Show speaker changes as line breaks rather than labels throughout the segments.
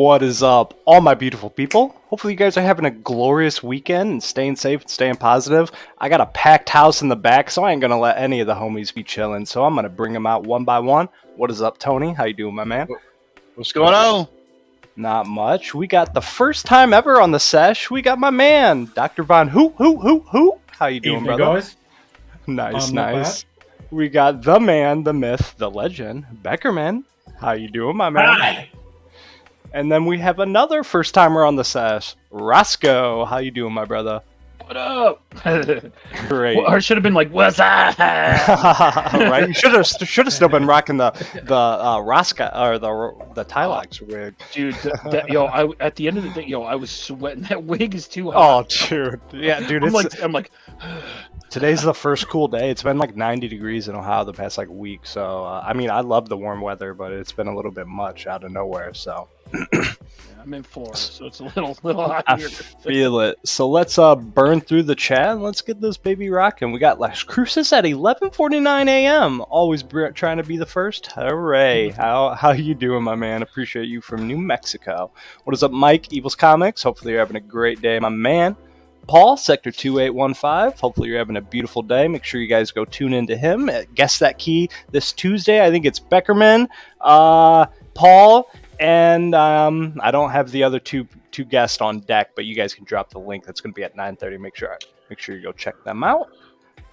What is up, all my beautiful people? Hopefully you guys are having a glorious weekend and staying safe and staying positive. I got a packed house in the back, so I ain't gonna let any of the homies be chilling. So I'm gonna bring them out one by one. What is up, Tony? How you doing, my man?
What's going on?
Not much. We got the first time ever on the sesh. We got my man, Dr. Von Hoop. How you doing,
Evening,
brother?
guys.
Nice. We got the man, the myth, the legend, Beckerman. How you doing, my man?
Hi.
And then we have another first timer on the sesh, Roscoe. How you doing, my brother?
What up?
Great.
Or it should have been like, what's up?
Right? You should have still been rocking the Roscoe or the Tylox wig.
Dude, at the end of the day, I was sweating. That wig is too hot.
Oh, dude. Yeah, dude.
I'm like.
Today's the first cool day. It's been like 90 degrees in Ohio the past week. So, I mean, I love the warm weather, but it's been a little bit much out of nowhere. So,
I'm in Florida, so it's a little hot
I
here.
feel it. So let's burn through the chat and let's get this baby rocking. We got Las Cruces at 11:49 a.m. Always trying to be the first. Hooray! How you doing, my man? Appreciate you from New Mexico. What is up, Mike? Evils Comics. Hopefully you're having a great day, my man. Paul, Sector 2815. Hopefully you're having a beautiful day. Make sure you guys go tune into him. Guess that key this Tuesday. I think it's Beckerman, Paul, and I don't have the other two guests on deck, but you guys can drop the link. That's going to be at 9:30. Make sure you go check them out.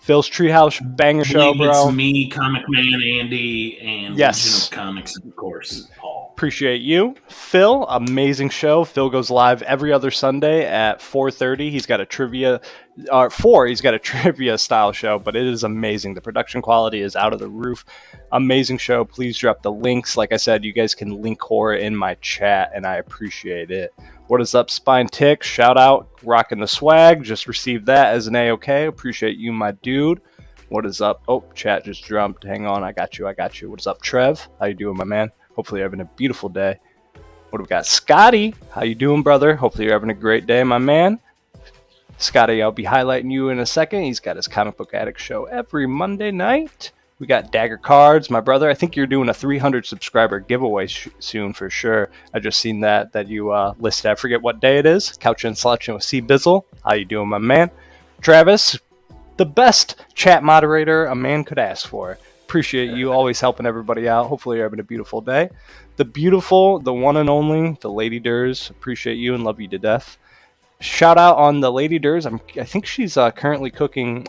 Phil's Treehouse banger show, bro.
It's me, Comic Man Andy, and
yes.
Legion of Comics, of course, Paul.
Appreciate you. Phil, amazing show. Phil goes live every other Sunday at 4:30. He's got a trivia, he's got a trivia style show, but it is amazing. The production quality is out of the roof. Amazing show. Please drop the links. Like I said, you guys can link horror in my chat, and I appreciate it. What is up, Spine Tick? Shout out, rocking the swag. Just received that as an A-OK. Appreciate you, my dude. What is up? Oh, chat just jumped. Hang on, I got you. What is up, Trev? How you doing, my man? Hopefully you're having a beautiful day. What do we got? Scotty, how you doing, brother? Hopefully you're having a great day, my man. Scotty, I'll be highlighting you in a second. He's got his Comic Book Addict show every Monday night. We got Dagger Cards, my brother. I think you're doing a 300 subscriber giveaway soon for sure. I just seen that you listed. I forget what day it is. Couching and Slouching with C. Bizzle. How you doing, my man? Travis, the best chat moderator a man could ask for. Appreciate you always helping everybody out. Hopefully you're having a beautiful day. The beautiful, the one and only, the Lady Durs. Appreciate you and love you to death. Shout out on the Lady Durs. I think she's currently cooking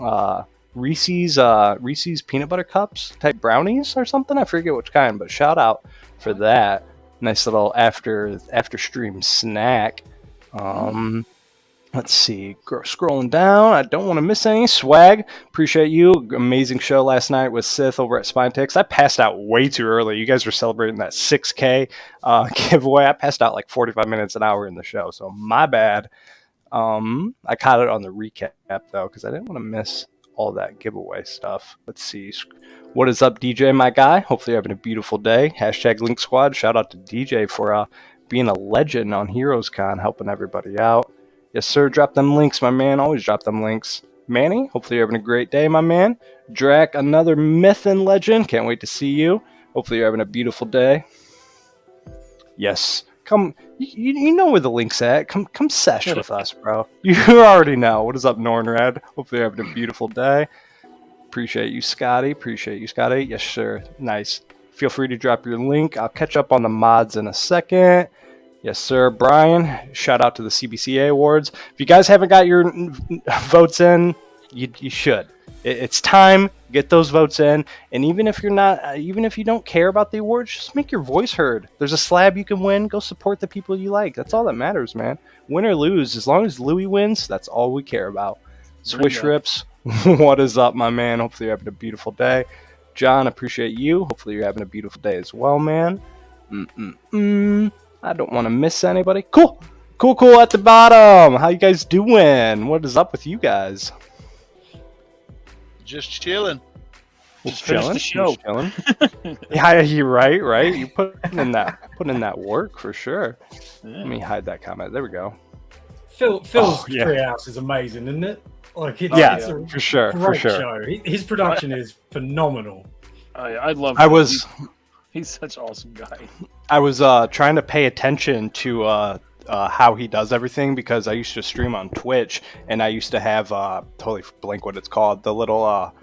Reese's peanut butter cups type brownies or something. I forget which kind, but shout out for that. Nice little after stream snack. Let's see. Scrolling down. I don't want to miss any swag. Appreciate you. Amazing show last night with Sith over at Spine Ticks. I passed out way too early. You guys were celebrating that 6K giveaway. I passed out like 45 minutes an hour in the show, so my bad. I caught it on the recap though because I didn't want to miss all that giveaway stuff. Let's see. What is up, DJ, my guy? Hopefully you're having a beautiful day. Hashtag Link Squad. Shout out to DJ for being a legend on Heroes Con, helping everybody out. Yes, sir. Drop them links, my man. Always drop them links. Manny, hopefully you're having a great day, my man. Drac, another myth and legend. Can't wait to see you. Hopefully you're having a beautiful day. Yes. Come, you know where the link's at. Come sesh with us, bro. You already know. What is up, Nornred? Hopefully you're having a beautiful day. Appreciate you, Scotty. Yes, sir. Nice. Feel free to drop your link. I'll catch up on the mods in a second. Yes, sir. Brian, shout out to the CBCA Awards. If you guys haven't got your votes in, you should. It's time. Get those votes in. And even if you don't care about the awards, just make your voice heard. There's a slab you can win. Go support the people you like. That's all that matters, man. Win or lose, as long as Louis wins, that's all we care about. Swish Rips, what is up, my man? Hopefully you're having a beautiful day. John, appreciate you. Hopefully you're having a beautiful day as well, man. I don't want to miss anybody. Cool at the bottom. How you guys doing? What is up with you guys?
Just chilling.
Just chilling. The show.
Just chilling. Yeah, you're right. You putting in that work for sure. Yeah. Let me hide that comment. There we go.
Phil's Treehouse is amazing, isn't it? Like
it's a for sure.
Show. His production is phenomenal.
I love him. He's such an awesome guy.
I was trying to pay attention to how he does everything because I used to stream on Twitch and I used to have totally blank what it's called, the little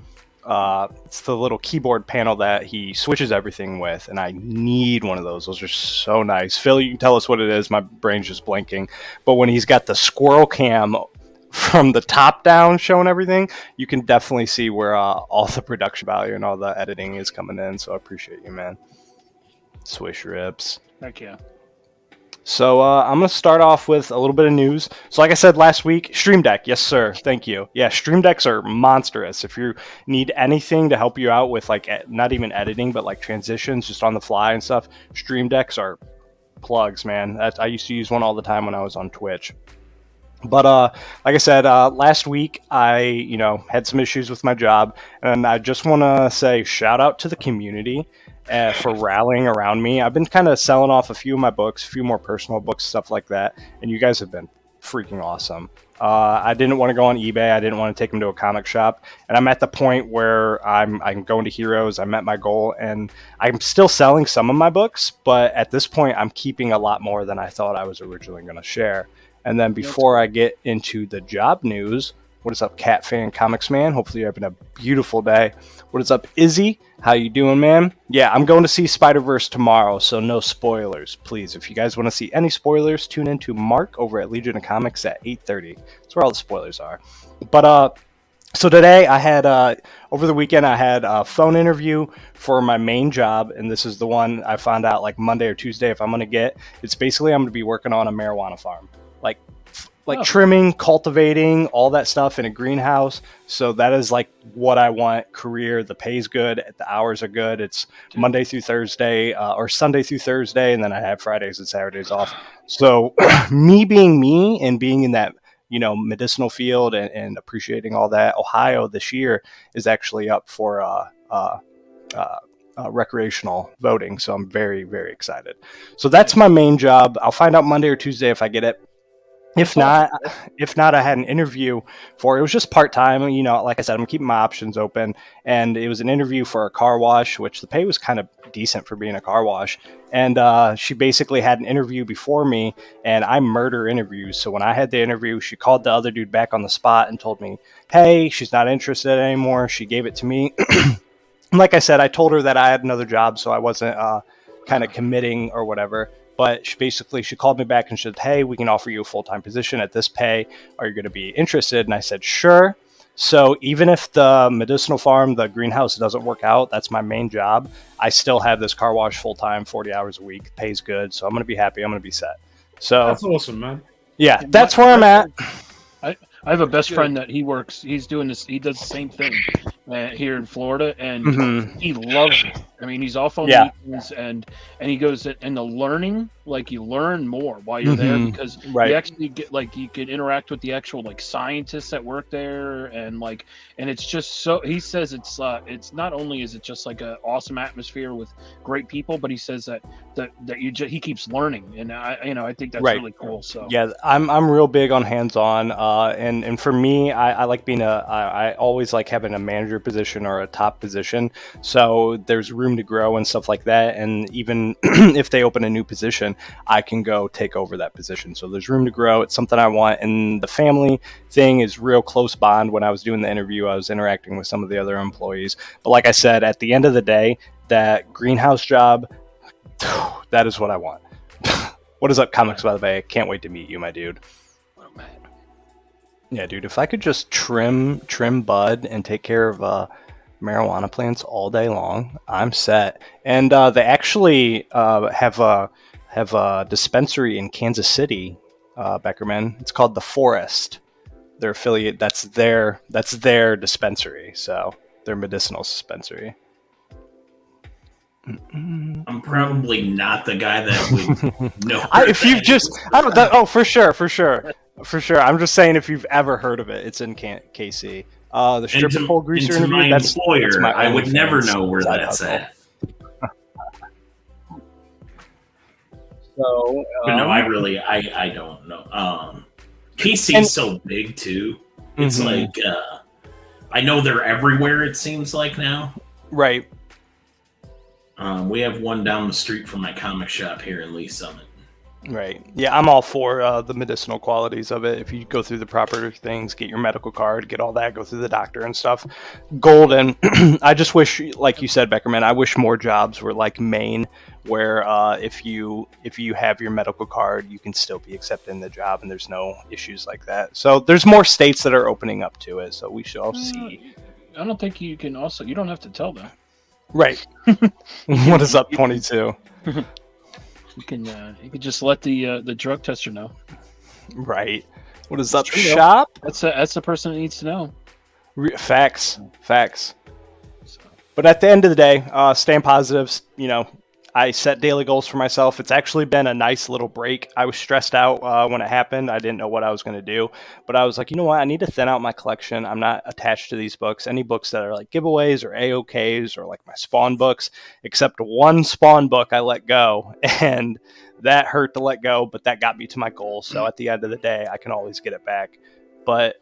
it's the little keyboard panel that he switches everything with, and I need one of those. Those are so nice. Phil, you can tell us what it is. My brain's just blinking. But when he's got the squirrel cam from the top down showing everything, you can definitely see where all the production value and all the editing is coming in. So I appreciate you, man. Swish rips.
Heck yeah.
So I'm going to start off with a little bit of news. So like I said last week, Stream Deck. Yes, sir. Thank you. Yeah, Stream Decks are monstrous. If you need anything to help you out with like not even editing, but like transitions just on the fly and stuff, Stream Decks are plugs, man. I used to use one all the time when I was on Twitch. But like I said, last week I had some issues with my job, and I just want to say shout out to the community for rallying around me. I've been kind of selling off a few of my books, a few more personal books, stuff like that, and you guys have been freaking awesome. I didn't want to go on eBay. I didn't want to take them to a comic shop, and I'm at the point where I'm going to Heroes. I met my goal, and I'm still selling some of my books, but at this point, I'm keeping a lot more than I thought I was originally going to share. And then before I get into the job news, what is up, Cat Fan Comics Man? Hopefully you're having a beautiful day. What is up, Izzy? How you doing, man? Yeah, I'm going to see Spider-Verse tomorrow, so no spoilers, please. If you guys want to see any spoilers, tune in to Mark over at Legion of Comics at 8:30. That's where all the spoilers are. But so today I had, over the weekend, I had a phone interview for my main job, and this is the one I found out like Monday or Tuesday if I'm going to get. It's basically I'm going to be working on a marijuana farm. Like trimming, cultivating, all that stuff in a greenhouse. So that is like what I want. Career, the pay's good, the hours are good. It's Monday through Thursday or Sunday through Thursday, and then I have Fridays and Saturdays off. So me being me and being in that medicinal field and appreciating all that, Ohio this year is actually up for recreational voting. So I'm very, very excited. So that's my main job. I'll find out Monday or Tuesday if I get it. If not, I had an interview for, it was just part-time, like I said, I'm keeping my options open, and it was an interview for a car wash, which the pay was kind of decent for being a car wash, and she basically had an interview before me, and I murder interviews, so when I had the interview, she called the other dude back on the spot and told me, hey, she's not interested anymore, she gave it to me. Like I said, I told her that I had another job, so I wasn't kind of committing or whatever. But she called me back and said, hey, we can offer you a full-time position at this pay. Are you going to be interested? And I said, sure. So even if the medicinal farm, the greenhouse doesn't work out, that's my main job. I still have this car wash full-time, 40 hours a week, pays good. So I'm going to be happy. I'm going to be set. So
that's awesome, man.
Yeah, that's where I'm at.
I have a best friend that he's doing this. He does the same thing here in Florida, and he loves it. I mean, he's off on meetings, and he goes, and the learning, like you learn more while you're there because you actually get you can interact with the actual scientists that work there, and it's just so. He says it's not only is it just like an awesome atmosphere with great people, but he says that he keeps learning, and I think that's really cool. So
yeah, I'm real big on hands-on, and for me, I like being I always like having a manager position or a top position, so there's room to grow and stuff like that, and even if they open a new position, I can go take over that position, so there's room to grow. It's something I want, and the family thing is real close bond. When I was doing the interview, I was interacting with some of the other employees, but like I said, at the end of the day, that greenhouse job, that is what I want. What is up, Comics by the Bay? Can't wait to meet you, my dude. Yeah, dude, if I could just trim bud and take care of marijuana plants all day long, I'm set. And they actually have a dispensary in Kansas City, Beckerman. It's called The Forest. Their affiliate, that's their dispensary, so their medicinal dispensary.
I'm probably not the guy that would know.
For sure. I'm just saying, if you've ever heard of it, it's in KC. The stripper pole greaser interview.
My employer, I would never know where that's at.
So,
but no, I don't know. KC's so big too. It's I know they're everywhere. It seems like now.
Right.
We have one down the street from my comic shop here in Lee Summit.
Right. Yeah, I'm all for the medicinal qualities of it. If you go through the proper things, get your medical card, get all that, go through the doctor and stuff. Golden. I just wish, like you said, Beckerman, I wish more jobs were like Maine, where if you have your medical card, you can still be accepted in the job, and there's no issues like that. So there's more states that are opening up to it. So we shall all see.
I don't think you can also. You don't have to tell them.
Right. What is up, 22?
You can just let the drug tester know.
Right. What is up, shop?
That's the person that needs to know.
Facts.
So.
But at the end of the day, staying positive. I set daily goals for myself. It's actually been a nice little break. I was stressed out when it happened. I didn't know what I was going to do. But I was like, you know what? I need to thin out my collection. I'm not attached to these books. Any books that are like giveaways or AOKs or like my Spawn books, except one Spawn book I let go. And that hurt to let go, but that got me to my goal. So at the end of the day, I can always get it back. But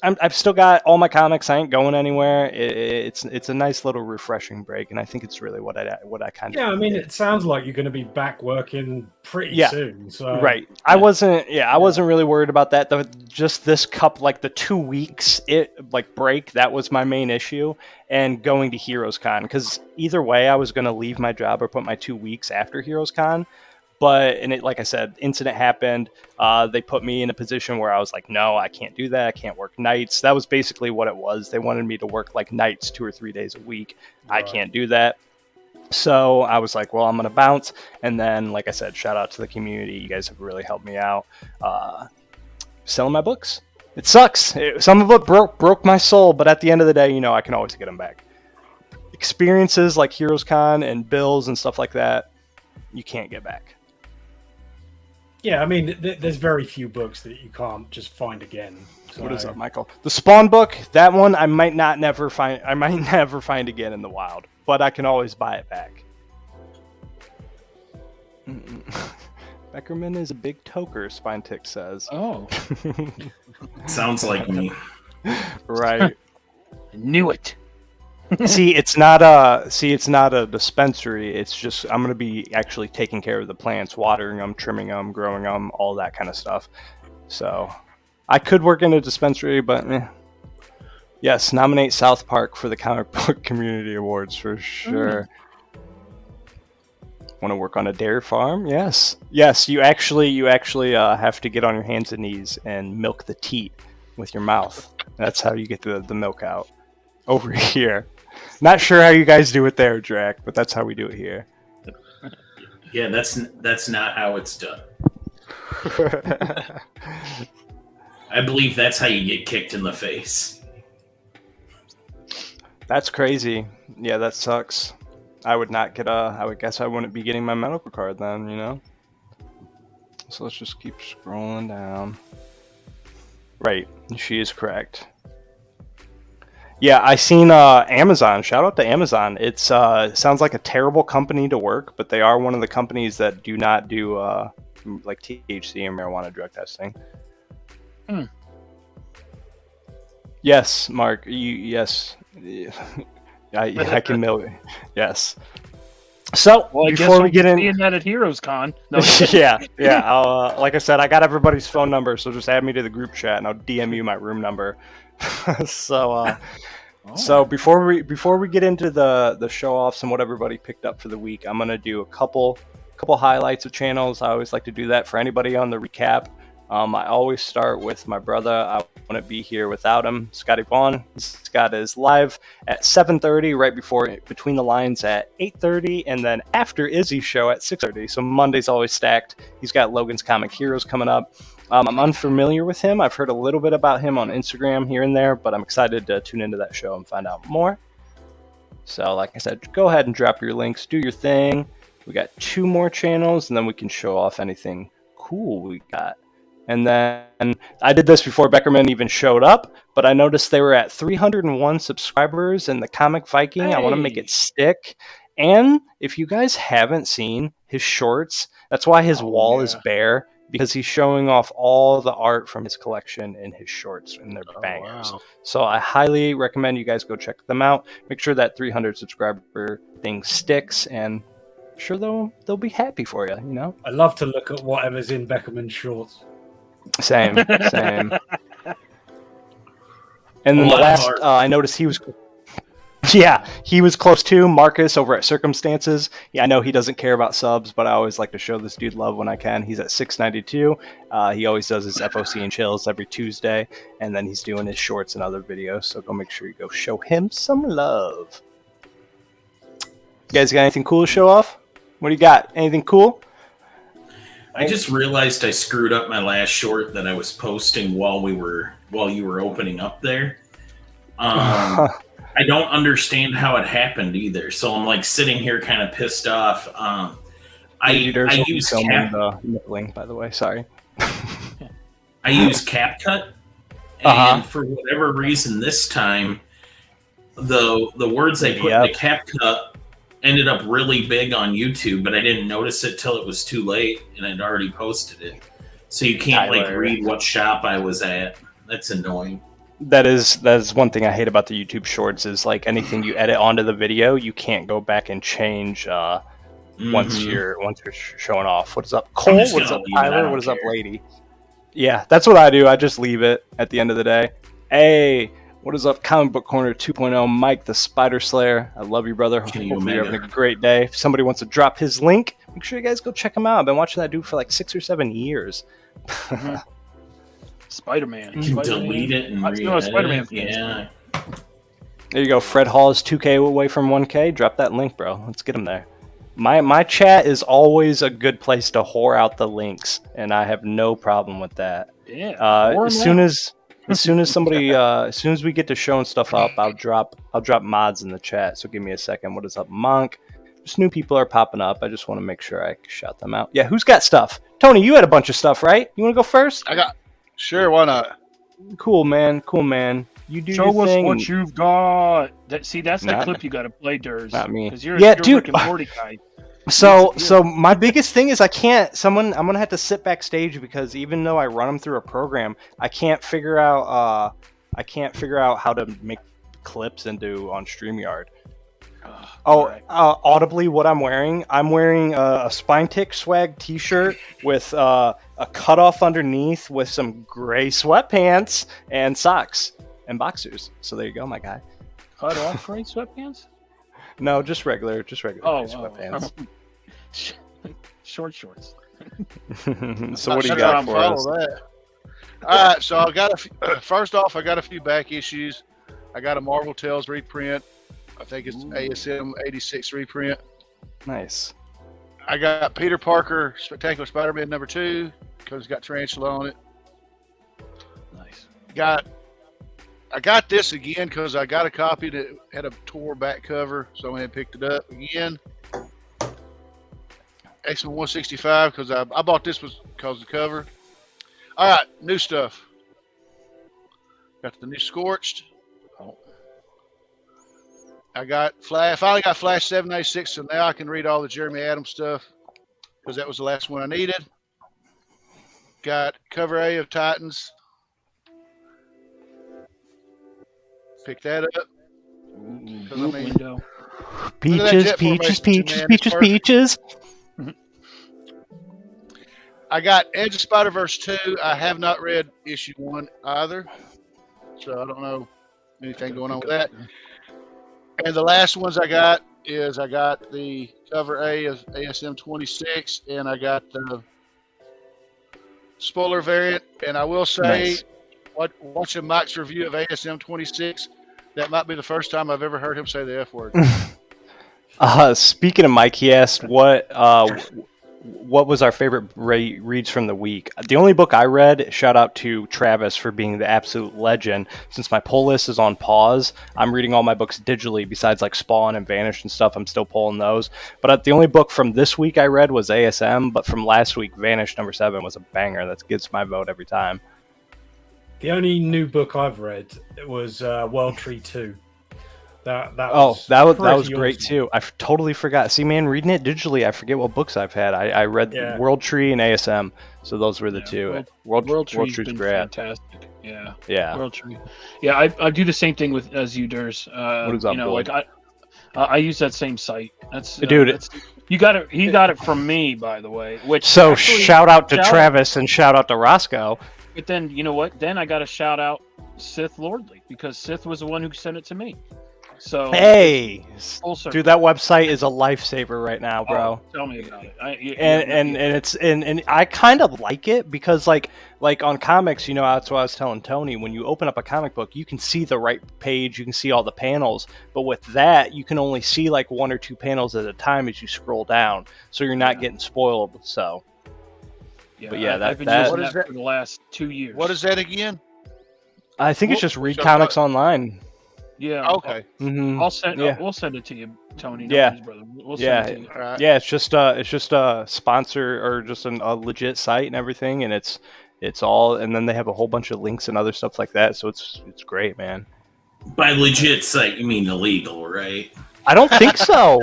I've still got all my comics. I ain't going anywhere. It's a nice little refreshing break, and I think it's really what I kind of.
Yeah, I mean, it sounds like you're going to be back working pretty soon. So
right, I wasn't really worried about that. Just this the 2 weeks break, that was my main issue, and going to Heroes Con, because either way, I was going to leave my job or put my 2 weeks after Heroes Con. But like I said, incident happened. They put me in a position where I was like, no, I can't do that. I can't work nights. That was basically what it was. They wanted me to work like nights 2 or 3 days a week. Right. I can't do that. So I was like, well, I'm going to bounce. And then, like I said, shout out to the community. You guys have really helped me out. Selling my books. It sucks. Some of it broke my soul. But at the end of the day, I can always get them back. Experiences like Heroes Con and bills and stuff like that, you can't get back.
Yeah, I mean, there's very few books that you can't just find again. So.
What is up, Michael? The Spawn book, that one I might never find again in the wild, but I can always buy it back. Beckerman is a big toker, Spine Tick says.
Oh.
Sounds like me.
Right.
I knew it.
See, it's not a dispensary. It's just I'm going to be actually taking care of the plants, watering them, trimming them, growing them, all that kind of stuff. So I could work in a dispensary, but yes, nominate South Park for the Comic Book Community Awards for sure. Want to work on a dairy farm? Yes. You actually have to get on your hands and knees and milk the teat with your mouth. That's how you get the milk out. Over here. Not sure how you guys do it there, Drac, but that's how we do it here.
Yeah, that's not how it's done. I believe that's how you get kicked in the face.
That's crazy. Yeah, that sucks. I would not get I would guess I wouldn't be getting my medical card then, So let's just keep scrolling down. Right, she is correct. Yeah, I seen Amazon. Shout out to Amazon. It's sounds like a terrible company to work, but they are one of the companies that do not do like THC and marijuana drug testing. Yes, Mark. Yes, I can know it. Yes. So before we get in,
that at Heroes Con. No.
yeah. Like I said, I got everybody's phone number, so just add me to the group chat, and I'll DM you my room number. So before we get into the show offs and what everybody picked up for the week, I'm gonna do a couple highlights of channels. I always like to do that for anybody on the recap. I always start with my brother. I wouldn't be here without him, Scotty Vaughn. Scott is live at 7:30, right between the lines at 8:30, and then after Izzy's show at 6:30. So Monday's always stacked. He's got Logan's Comic Heroes coming up. I'm unfamiliar with him. I've heard a little bit about him on Instagram here and there, but I'm excited to tune into that show and find out more. So like I said, go ahead and drop your links, do your thing. We got 2 more channels, and then we can show off anything cool we got. And then I did this before Beckerman even showed up, but I noticed they were at 301 subscribers in the Comic Viking. Hey. I want to make it stick. And if you guys haven't seen his shorts, that's why his wall is bare. because he's showing off all the art from his collection in his shorts, and they're bangers.
Wow.
So I highly recommend you guys go check them out. Make sure that 300 subscriber thing sticks, and I'm sure they'll be happy for you. You know.
I love to look at whatever's in Beckerman's shorts.
Same. And then the last, I noticed he was. Yeah, he was close too. Marcus over at Circumstances. Yeah, I know he doesn't care about subs, but I always like to show this dude love when I can. He's at 692. He always does his FOC and chills every Tuesday, and then he's doing his shorts and other videos. So go make sure you go show him some love. You guys got anything cool to show off? What do you got? Anything cool?
I just realized I screwed up my last short that I was posting while you were opening up there. I don't understand how it happened either, so I'm like sitting here kind of pissed off. I use
the nippling, by the way. Sorry.
I use CapCut, and for whatever reason this time, the words I put in the CapCut ended up really big on YouTube, but I didn't notice it till it was too late, and I'd already posted it. So you can't read what shop I was at. That's annoying.
That is one thing I hate about the YouTube Shorts is like anything you edit onto the video, you can't go back and change once you're showing off. What is up, Cole? What is up, Tyler? What is up, Lady? Yeah, that's what I do. I just leave it at the end of the day. Hey, what is up, Comic Book Corner 2.0? Mike the Spider Slayer. I love you, brother. Hopefully you're having a great day. If somebody wants to drop his link, make sure you guys go check him out. I've been watching that dude for like 6 or 7 years.
Spider-Man.
You can delete it and read
Spider-Man.
Yeah.
There you go. Fred Hall is 2K away from 1K. Drop that link, bro. Let's get him there. My chat is always a good place to whore out the links, and I have no problem with that.
Yeah.
As soon as somebody, as soon as we get to showing stuff up, I'll drop mods in the chat. So give me a second. What is up, Monk? Just new people are popping up. I just want to make sure I shout them out. Yeah, who's got stuff? Tony, you had a bunch of stuff, right? You want to go first?
Sure, why not?
Cool, man. You do
Show
your thing.
Show us what you've got. That's the clip you got to play, Durs.
Not me.
Because you're
dude.
Rick and Morty guy.
So my biggest thing is I'm gonna have to sit backstage because even though I run them through a program, I can't figure out how to make clips into on StreamYard. Audibly, what I'm wearing a Spine Tick swag T-shirt with a cutoff underneath with some gray sweatpants and socks and boxers. So there you go, my guy.
Cut off gray sweatpants?
No, just regular sweatpants.
Short shorts.
So what do you got for us?
All right, so I got first off, I got a few back issues. I got a Marvel Tales reprint. I think it's ASM 86 reprint.
Nice.
I got Peter Parker Spectacular Spider-Man #2 because it's got Tarantula on it.
Nice.
I got this again because I got a copy that had a tore back cover, so I went and picked it up again. XMen 165 because I bought this because of the cover. All right, new stuff. Got the new Scorched. I finally got Flash 786, so now I can read all the Jeremy Adams stuff because that was the last one I needed. Got cover A of Titans. Pick that up.
Window.
Peaches.
I got Edge of Spider-Verse 2. I have not read issue 1 either, so I don't know anything going on with that. And the last ones I got the cover A of ASM 26, and I got the spoiler variant. And I will say, watching Mike's review of ASM 26, that might be the first time I've ever heard him say the F word.
Speaking of Mike, he asked what was our favorite reads from the week. The only book I read, shout out to Travis for being the absolute legend. Since my pull list is on pause, I'm reading all my books digitally besides like Spawn and Vanished and stuff. I'm still pulling those. But the only book from this week I read was ASM, but from last week, Vanished #7 was a banger. That gets my vote every time.
The only new book I've read was World Tree 2. That
was great
awesome.
too. I totally forgot. See, man, reading it digitally, I forget what books I've had. I read World Tree and ASM, so those were the two. World Tree's
been
great.
Fantastic. Yeah.
Yeah.
World Tree. Yeah, I do the same thing with as you, Durs.
What is up,
you know,
Boyd?
like I use that same site. That's
Dude.
You got it. He got it from me, by the way. Which
so actually, shout out to Travis and shout out to Roscoe.
But then you know what? Then I got to shout out Sith Lordly because Sith was the one who sent it to me. So
hey, dude, that website is a lifesaver right now, bro.
Tell me about it.
And I kind of like it because like on comics, you know, that's what I was telling Tony. When you open up a comic book, you can see the right page, you can see all the panels, but with that, you can only see like 1 or 2 panels at a time as you scroll down, so you're not getting spoiled. So,
yeah,
but yeah,
I've been using that for the last 2 years.
What is that again?
I think it's just Read Comics Online.
Yeah.
Okay.
Mm-hmm.
We'll send it to you, Tony.
Yeah.
Brother. We'll send it to you.
Right.
Yeah. It's just a sponsor or just a legit site and everything, and it's all. And then they have a whole bunch of links and other stuff like that. So it's great, man.
By legit site, you mean illegal, right?
I don't think so.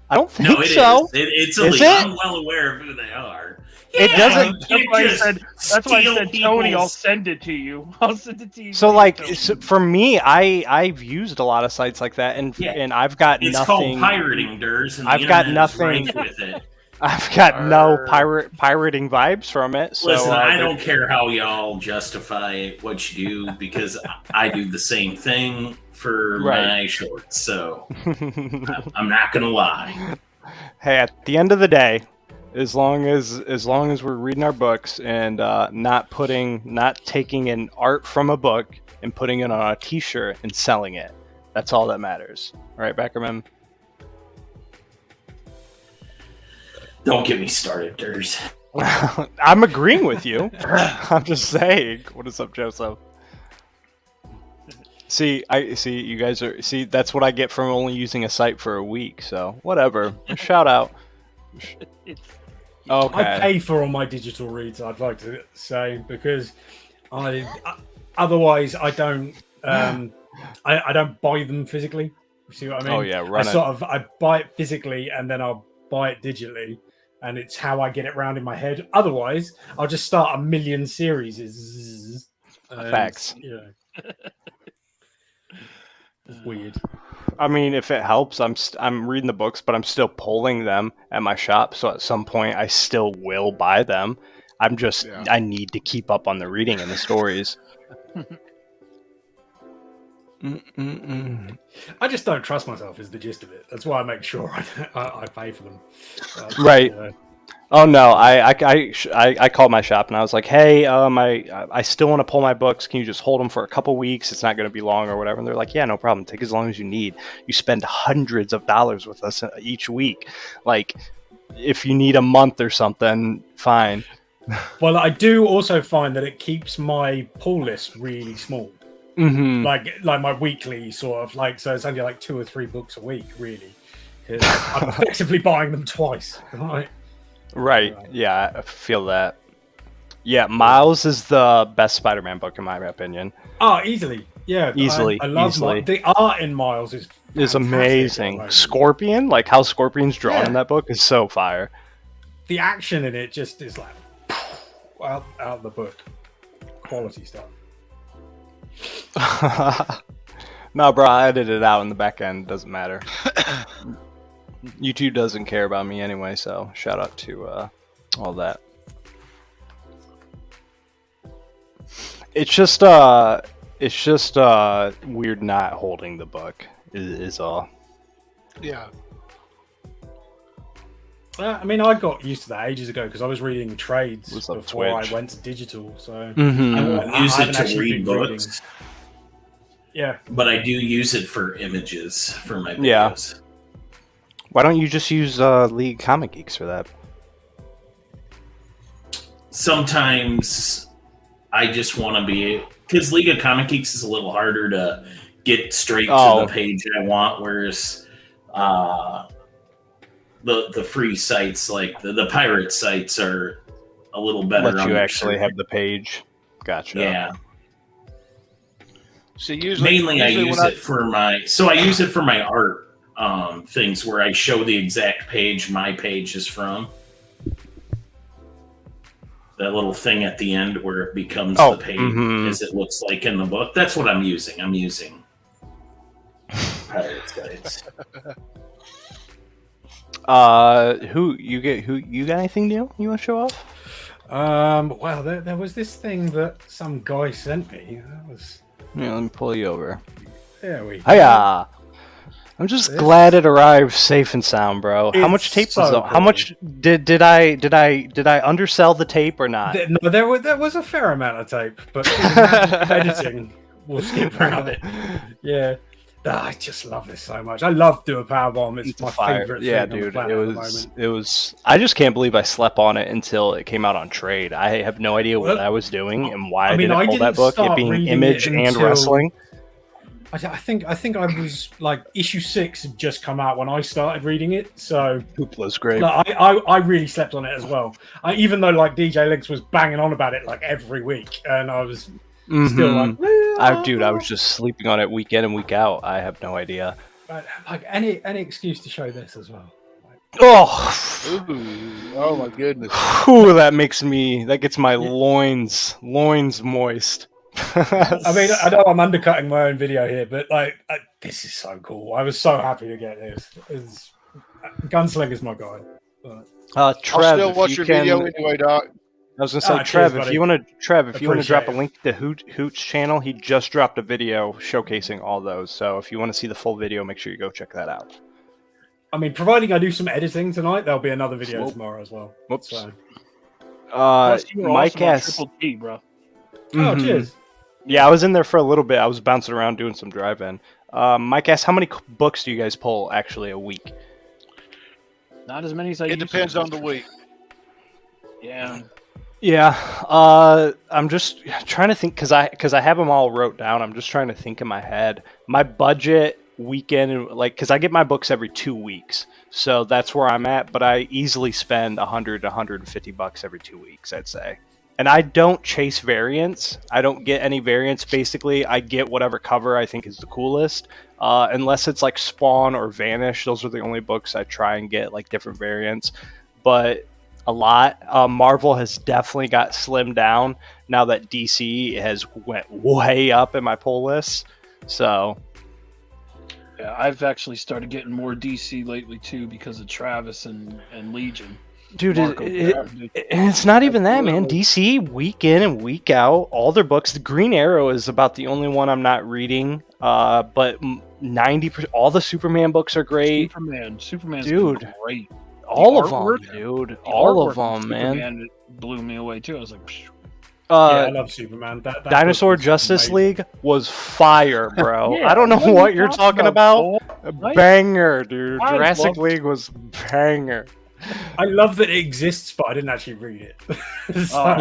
I don't think so.
It's illegal. I'm well aware of who they are. Yeah,
it doesn't.
That's why I said, Tony, I'll send it to you. I'll send it to you.
So, for me, I've used a lot of sites like that, and I've got
it's
nothing.
It's called pirating, Durs.
I've got nothing
with it.
I've got no pirating vibes from it. So,
listen, I don't care how y'all justify what you do because I do the same thing for my shorts. So I'm not gonna lie.
Hey, at the end of the day, as long as we're reading our books and not taking an art from a book and putting it on a T-shirt and selling it, that's all that matters. All right, Beckerman.
Don't get me started, Durs.
I'm agreeing with you. I'm just saying. What is up, Joseph? See, you guys are. See, that's what I get from only using a site for a week. So whatever. Shout out. Okay.
I pay for all my digital reads. I'd like to say because otherwise I don't I don't buy them physically. You see what I mean?
Oh yeah,
I buy it physically and then I'll buy it digitally, and it's how I get it round in my head. Otherwise, I'll just start a million series.
Facts.
Yeah. Weird.
I mean, if it helps, I'm reading the books, but I'm still pulling them at my shop. So at some point, I still will buy them. I need to keep up on the reading and the stories.
I just don't trust myself. Is the gist of it. That's why I make sure I pay for them.
Right. Oh no, I called my shop and I was like, hey, I still want to pull my books. Can you just hold them for a couple weeks? It's not going to be long or whatever. And they're like, yeah, no problem. Take as long as you need. You spend hundreds of dollars with us each week. Like, if you need a month or something, fine.
Well, I do also find that it keeps my pull list really small.
Mm-hmm.
Like my weekly sort of like, so it's only like 2 or 3 books a week, really, because I'm effectively buying them twice.
Right. Yeah, I feel that. Yeah, Miles is the best Spider-Man book in my opinion.
Oh, easily. Yeah,
easily.
I love
easily.
The art in Miles is
amazing. Scorpion, like how Scorpion's drawn in that book, is so fire.
The action in it just is like out of the book. Quality stuff.
No, bro, I edited it out in the back end. Doesn't matter. YouTube doesn't care about me anyway, so shout out to all that. It's just weird not holding the book is all.
Yeah.
I mean, I got used to that ages ago because I was reading trades before
Twitch?
I went to digital. So
I won't use it to read books.
Yeah,
but I do use it for images for my videos.
Yeah. Why don't you just use League Comic Geeks for that?
Sometimes I just want to be, because League of Comic Geeks is a little harder to get straight to the page I want, whereas the free sites, like the pirate sites, are a little better.
Let you actually have the page. Gotcha.
Yeah.
So usually,
mainly I use it for my art things where I show the exact page my page is from. That little thing at the end where it becomes the page as it looks like in the book. That's what I'm using. I'm using pirate sites.
Who you got anything new you want to show off?
Well, there was this thing that some guy sent me. That was.
Yeah, let me pull you over.
There we go.
Hiya! I'm just glad it arrived safe and sound, bro. How much tape was on? How much did I undersell the tape or not?
No, there was a fair amount of tape, but editing will skip around it. Yeah. I just love this so much. I love Do a Powerbomb. It's my favorite thing.
Yeah, dude. It was. I just can't believe I slept on it until it came out on trade. I have no idea what I was doing and why I didn't pull that book. It being Image and wrestling.
I think I was like issue 6 had just come out when I started reading it, so
Hoopla's great.
Like, I really slept on it as well. Even though like DJ Links was banging on about it like every week, and I was still like,
I was just sleeping on it week in and week out. I have no idea.
Like any excuse to show this as well.
Oh my goodness!
Ooh, that gets my loins moist.
I mean, I know I'm undercutting my own video here, but like, this is so cool. I was so happy to get this. Gunslinger's my guy.
Trev,
I'll still watch your video anyway, Doc.
I was gonna say, Trev, if you want to drop a link to Hoot's channel, he just dropped a video showcasing all those. So if you want to see the full video, make sure you go check that out.
I mean, providing I do some editing tonight, there'll be another video tomorrow as well.
Whoops.
So.
Mike asked.
Triple T, bro.
Oh, cheers.
Yeah, I was in there for a little bit. I was bouncing around doing some drive-in. Mike asked, how many books do you guys pull actually a week?
Not as many as I
It depends on the week.
Yeah.
Yeah. I'm just trying to think because I have them all wrote down. I'm just trying to think in my head. My budget weekend, like, because I get my books every 2 weeks, so that's where I'm at. But I easily spend $100 to $150 every 2 weeks, I'd say. And I don't chase variants. I don't get any variants. Basically, I get whatever cover I think is the coolest. Unless it's like Spawn or Vanish. Those are the only books I try and get like different variants. But a lot. Marvel has definitely got slimmed down now that DC has went way up in my pull list. So...
yeah, I've actually started getting more DC lately too because of Travis and Legion.
Dude, it's not even that, man. DC, week in and week out, all their books. The Green Arrow is about the only one I'm not reading. But 90%, all the Superman books are great.
Superman's
dude,
great.
All of them, dude. All of them, man.
Superman blew me away too. I was like,
yeah, I love Superman. That
Dinosaur Justice League was fire, bro.
Yeah,
I don't know what you're talking about.
Right?
Banger, dude. Jurassic League was banger.
I love that it exists, but I didn't actually read it.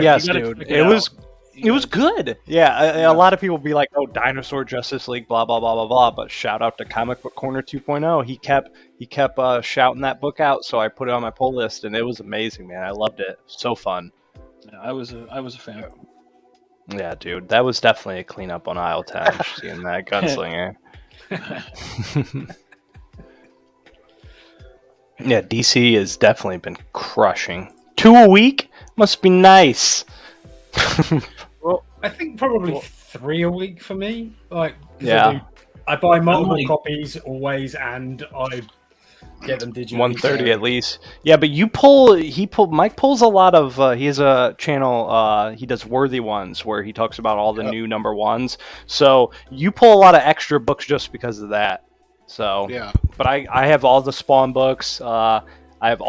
Yes, dude. It was good. Yeah, a lot of people be like, "Oh, Dinosaur Justice League, blah blah blah blah blah." But shout out to Comic Book Corner 2.0. He kept shouting that book out, so I put it on my pull list, and it was amazing, man. I loved it. So fun.
Yeah, I was a fan.
Yeah, dude, that was definitely a cleanup on aisle 10. Seeing that gunslinger. Yeah, DC has definitely been crushing. 2 a week must be nice.
Well, I think probably 3 a week for me. Like,
yeah,
I buy multiple copies always, and I get them digitally.
130 at least. Yeah, but Mike pulls a lot of. He has a channel. He does Worthy Ones where he talks about all the new number ones. So you pull a lot of extra books just because of that. So
yeah,
but I have all the Spawn books. I have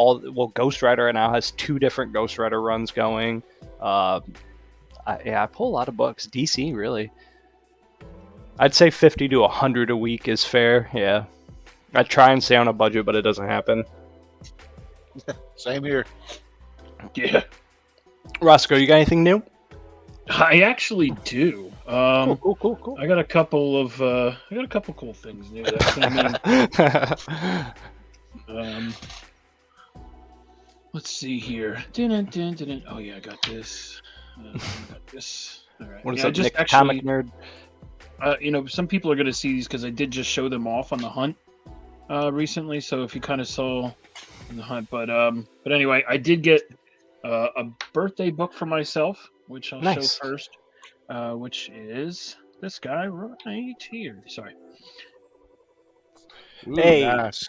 Ghost Rider now has 2 different Ghost Rider runs going. I pull a lot of books. DC, really. I'd say 50 to 100 a week is fair. Yeah, I try and stay on a budget, but it doesn't happen.
Same here.
Yeah.
Roscoe, you got anything new?
I actually do.
Cool.
I got a couple cool things new that came in. Let's see here. Oh yeah, I got this.
All right. What is
that?
Nick, comic nerd?
some people are going to see these because I did just show them off on the hunt recently. So if you kind of saw the hunt, but anyway, I did get a birthday book for myself, which I'll show first, which is this guy right here. Sorry.
Ooh,
hey,
nice.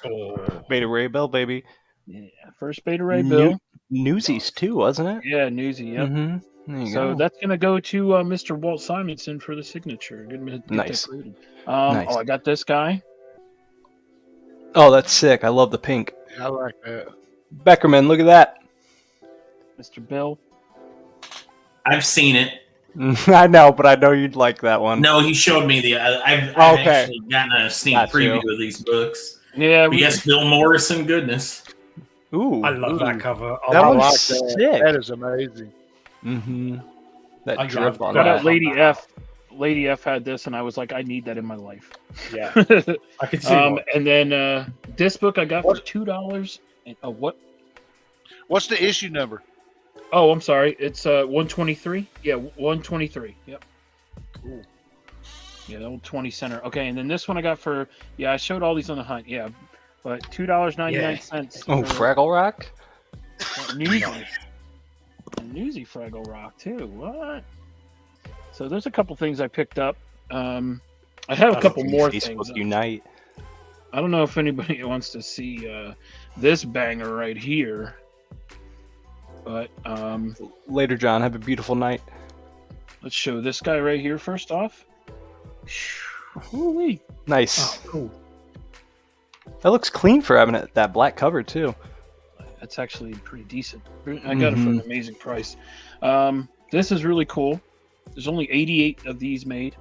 Beta Ray Bill, baby.
Yeah, first Beta Ray Bill.
Newsies too, wasn't it?
Yeah, Newsy. Yep.
Mm-hmm. There you
So
go.
that's gonna go to Mr. Walt Simonson for the signature. Get
Nice.
that graded.
Nice.
Oh, I got this guy.
Oh, that's sick. I love the pink.
I like that.
Beckerman, look at that.
Mr. Bill.
I've seen it.
I know, but I know you'd like that one.
No, he showed me I've
Okay.
actually gotten a sneak
Got
preview
you.
of these books.
Yeah,
Yes, Bill Morrison, goodness.
Ooh,
I love that cover.
That
I
one's
like
sick.
That is amazing.
Mm-hmm. That
I
drip
got
on
got
that.
out Lady F. Lady F had this, and I was like, I need that in my life.
Yeah, I could see.
And then this book I got for $2. And what?
What's the issue number?
Oh, I'm sorry. It's 123. Yeah, 123. Yep.
Cool.
Yeah, the old 20 center. Okay, and then this one I got for I showed all these on the hunt. Yeah, but $2.99.
Oh, Fraggle Rock.
Newsy. Newsy Fraggle Rock too. What? So there's a couple things I picked up. I have a couple more
Facebook
things.
Unite.
I don't know if anybody wants to see this banger right here, but
Later, John. Have a beautiful night.
let's show this guy right here first off. Woo-wee.
Nice.
Oh, cool.
That looks clean for having that black cover too.
That's actually pretty decent. I got it for an amazing price. This is really cool. There's only 88 of these made.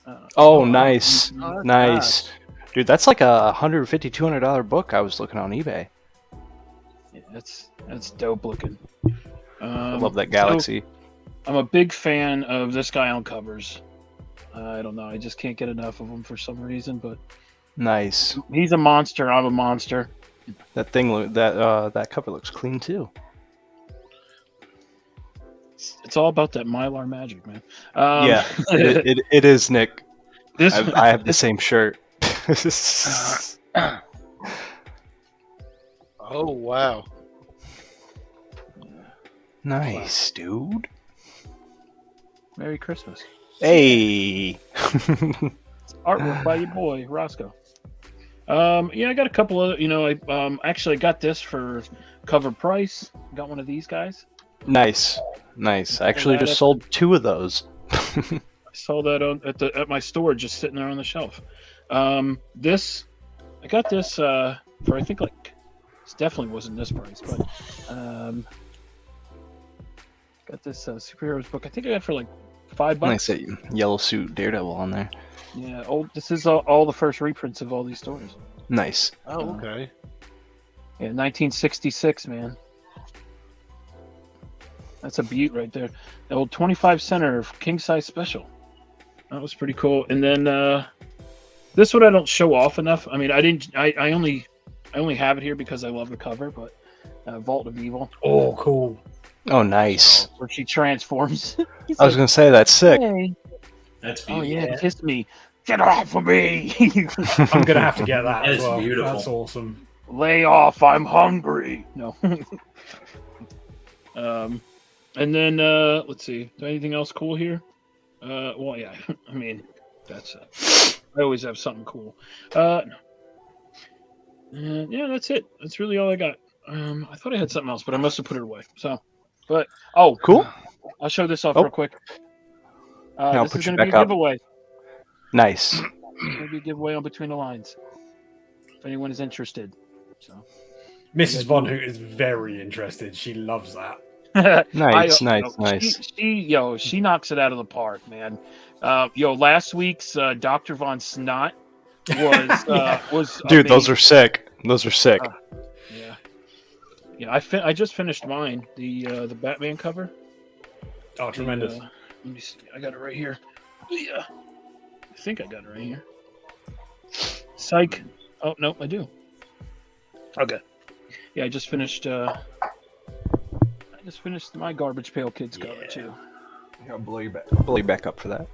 Nice.
Oh, that's
Nice. Dude, that's like a $150, $200 book I was looking on eBay.
Yeah, that's dope looking.
I love that Galaxy.
So I'm a big fan of this guy on covers. I don't know. I just can't get enough of him for some reason, but
Nice.
he's a monster. I'm a monster.
That thing, that cover looks clean too.
It's all about that Mylar magic, man.
Yeah, it is, Nick.
This
I have the same shirt.
Oh wow.
Nice, dude.
Merry Christmas.
Hey.
Artwork by your boy Roscoe. I got a couple of I actually got this for cover price. Got one of these guys.
Nice. I actually just sold 2 of those.
I saw that at my store, just sitting there on the shelf. I got this for I think this definitely wasn't this price, but got this superheroes book. I think I got for like $5.
Nice that yellow suit Daredevil on there.
Yeah. This is all the first reprints of all these stories.
Nice.
Oh, okay.
Yeah, 1966, man. That's a beaut right there. The old 25 center king size special. That was pretty cool. And then this one I don't show off enough. I mean, I only have it here because I love the cover. But Vault of Evil.
Oh, cool.
Oh, nice.
Where she transforms.
I was gonna say that's sick.
Hey.
That's
Oh
beautiful.
yeah, kiss me. Get off of me.
I'm gonna have to get that
That
as
is
well.
beautiful.
That's awesome.
Lay off. I'm hungry. No. And then let's see. Is there anything else cool here? Well, yeah. I mean, that's I always have something cool. No. Yeah, that's it. That's really all I got. I thought I had something else, but I must have put it away. So, but
Cool.
I'll show this off
Oh.
real quick.
I'll
This
put
is
you
going to be
back
a
up.
giveaway.
Nice.
It's going to be a giveaway on Between the Lines. If anyone is interested. So.
Mrs. Von Hoot is very interested. She loves that.
Nice.
She knocks it out of the park, man. Last week's Dr. Von Snot was
Dude, those
amazing.
are sick. Those are sick.
Yeah. I just finished mine, the Batman cover.
Oh, tremendous.
Let me see. I got it right here. Yeah, I think I got it right here. Psych. Oh no, I do. Okay. Yeah, I just finished. I just finished my Garbage Pail Kids cover too.
I'll blow you back up for that.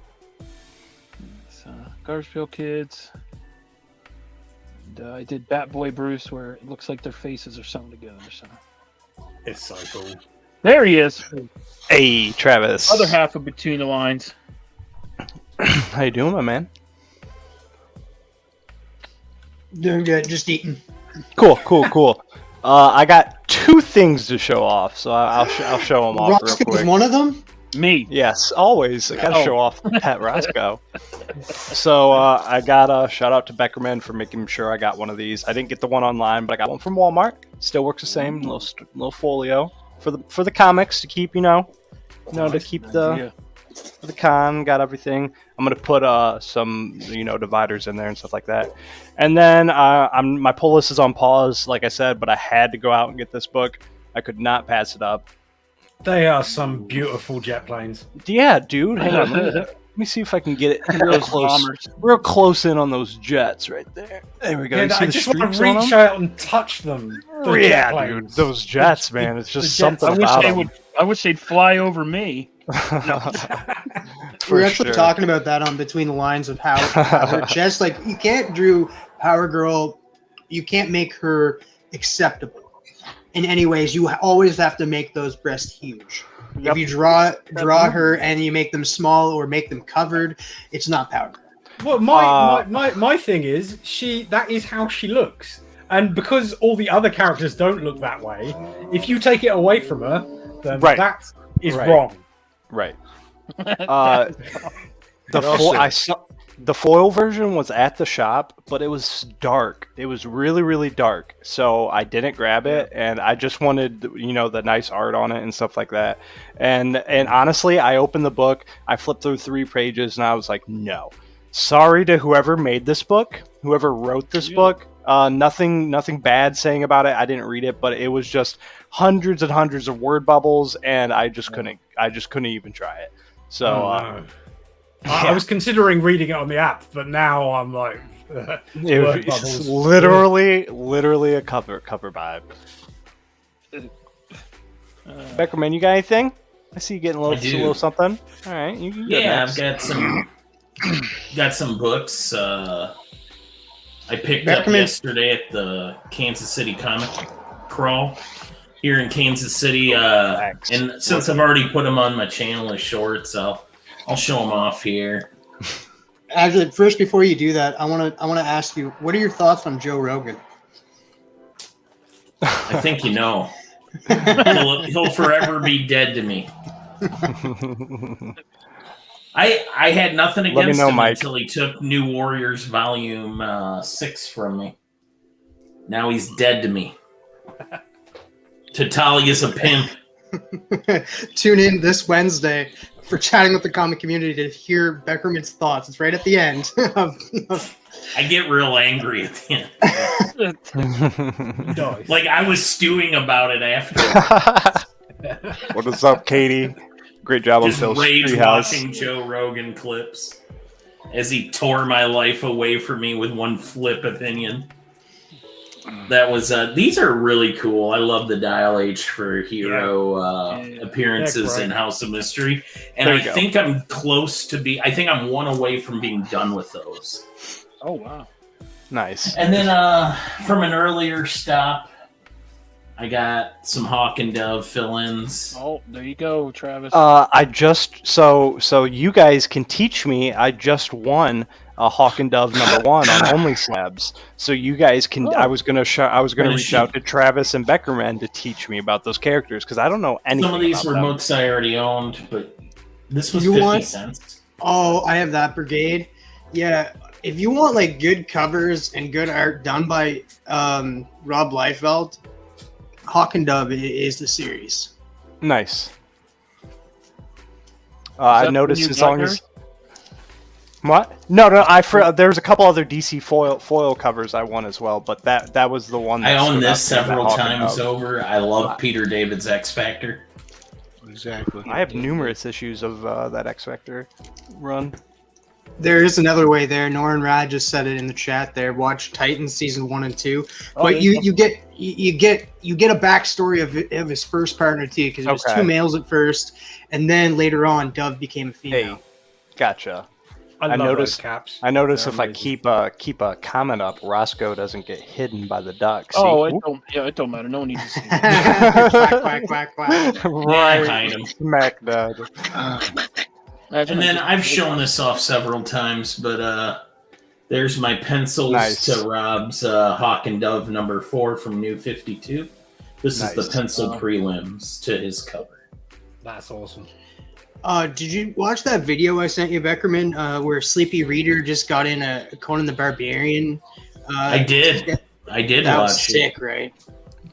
Garfield Kids. And, I did Bat Boy Bruce, where it looks like their faces are sewn together. So
It's so cool.
there he is.
Hey, Travis.
Other half of Between the Lines.
How you doing, my man?
Doing good, just eating.
Cool. I got 2 things to show off, so I'll show them off real
Roscoe was
quick.
one of them?
Me.
Yes, always. I gotta show off Pet Roscoe. So I got a shout out to Beckerman for making sure I got one of these. I didn't get the one online, but I got one from Walmart. Still works the same. Little folio for the comics to keep, to keep the con. Got everything. I'm gonna put some dividers in there and stuff like that. And then my pull list is on pause, like I said, but I had to go out and get this book. I could not pass it up.
They are some beautiful jet planes.
Yeah, dude. Hang on. Let me see if I can get it real close in on those jets right there. There we go.
Yeah, I just want to reach out and touch them.
Yeah, dude. Those jets, man. It's just something about them.
I wish they'd fly over me.
We're actually talking about that on Between the Lines of how her chest, like, you can't do Power Girl, you can't make her acceptable in any ways. You always have to make those breasts huge. Yep. If you draw her and you make them small or make them covered, it's not Power Girl.
Well, my thing is that is how she looks, and because all the other characters don't look that way, if you take it away from her, then that is wrong.
Right. The foil version was at the shop, but it was dark. It was really, really dark. So I didn't grab it, and I just wanted, the nice art on it and stuff like that. And honestly, I opened the book, I flipped through 3 pages, and I was like, no. Sorry to whoever made this book, whoever wrote this book. Nothing bad saying about it. I didn't read it, but it was just hundreds and hundreds of word bubbles, and I just couldn't even try it. So
I was considering reading it on the app, but now I'm like,
it's literally a cover vibe. Beckerman, you got anything? I see you getting a little something. All right, you can go next.
I've got some books. I picked up yesterday at the Kansas City Comic Crawl here in Kansas City, and since I've already put them on my channel as shorts, I'll show them off here.
Actually, first, before you do that, I want to ask you, what are your thoughts on Joe Rogan?
I think he'll forever be dead to me. I had nothing against him until he took New Warriors Volume 6 from me. Now he's dead to me. Tatalia's a pimp.
Tune in this Wednesday for Chatting with the Comic Community to hear Beckerman's thoughts. It's right at the end.
I get real angry at the end. Like I was stewing about it after.
What is up, Katie? Great job on Phil's
Treehouse. Watching Joe Rogan clips as he tore my life away from me with one flip opinion. That was these are really cool. I love the Dial H for Hero appearances in House of Mystery, and I think I'm close to I think I'm one away from being done with those.
Oh wow,
nice.
And then from an earlier stop, I got some Hawk and Dove fill-ins.
Oh, there you go, Travis.
I just so you guys can teach me. I just won a Hawk and Dove #1 on Only Slabs. So you guys can. I was gonna reach out to Travis and Beckerman to teach me about those characters because I don't know anything.
Some of these were books I already owned, but this was 50 cents.
Oh, I have that Brigade. Yeah, if you want like good covers and good art done by Rob Liefeld, Hawk and Dove is the series.
Nice. I noticed as long as. What? No. There's a couple other DC foil covers I won as well, but that was the one.
I own this several times over. I love Peter David's X Factor.
Exactly.
I have numerous issues of that X Factor run.
There is another way there. Norin Rad just said it in the chat there. Watch Titans season 1 and 2. But you get a backstory of his first partner too, because it was 2 males at first, and then later on Dove became a female.
Hey, gotcha.
I love
noticed
those caps.
I notice
They're
if I
amazing.
keep a comment up, Roscoe doesn't get hidden by the duck. See?
Oh, it don't matter. No one needs to see that.
Quack, quack, quack, quack.
Right,
hide 'em.
smack dab.
And then I've shown this off several times, but there's my pencils
Nice.
to Rob's Hawk and Dove number 4 from New 52. This is the
Nice.
pencil prelims to his cover.
That's awesome.
Did you watch that video I sent you, Beckerman, where Sleepy Reader just got in a Conan the Barbarian?
I did. I did
That
watch
was sick, right?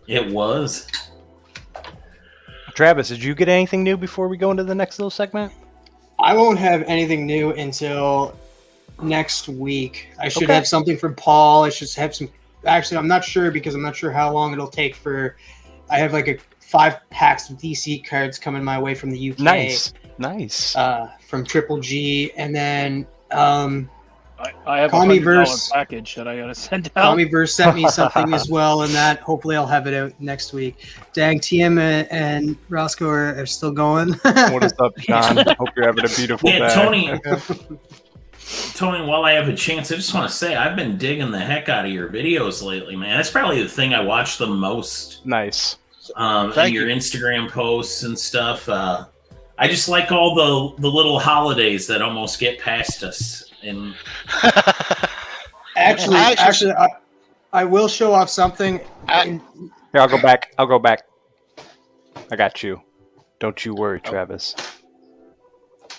it. It was.
Travis, did you get anything new before we go into the next little segment?
I won't have anything new until next week. I should
Okay.
have something from Paul. I should have some. Actually, I'm not sure because I'm not sure how long it'll take for. I have like 5 packs of DC cards coming my way from the UK.
Nice.
From Triple G, and then
I have a $100 package that I gotta send out.
Commieverse sent me something as well, and that hopefully I'll have it out next week. Dang, TM and Roscoe are still going.
What is up, John? Hope you're having a beautiful
Yeah,
day.
Tony, while I have a chance, I just want to say I've been digging the heck out of your videos lately, man. That's probably the thing I watch the most.
Nice.
And your Instagram posts and stuff. I just like all the little holidays that almost get past us. And
actually, I will show off something.
Here, I'll go back. I got you. Don't you worry, Travis.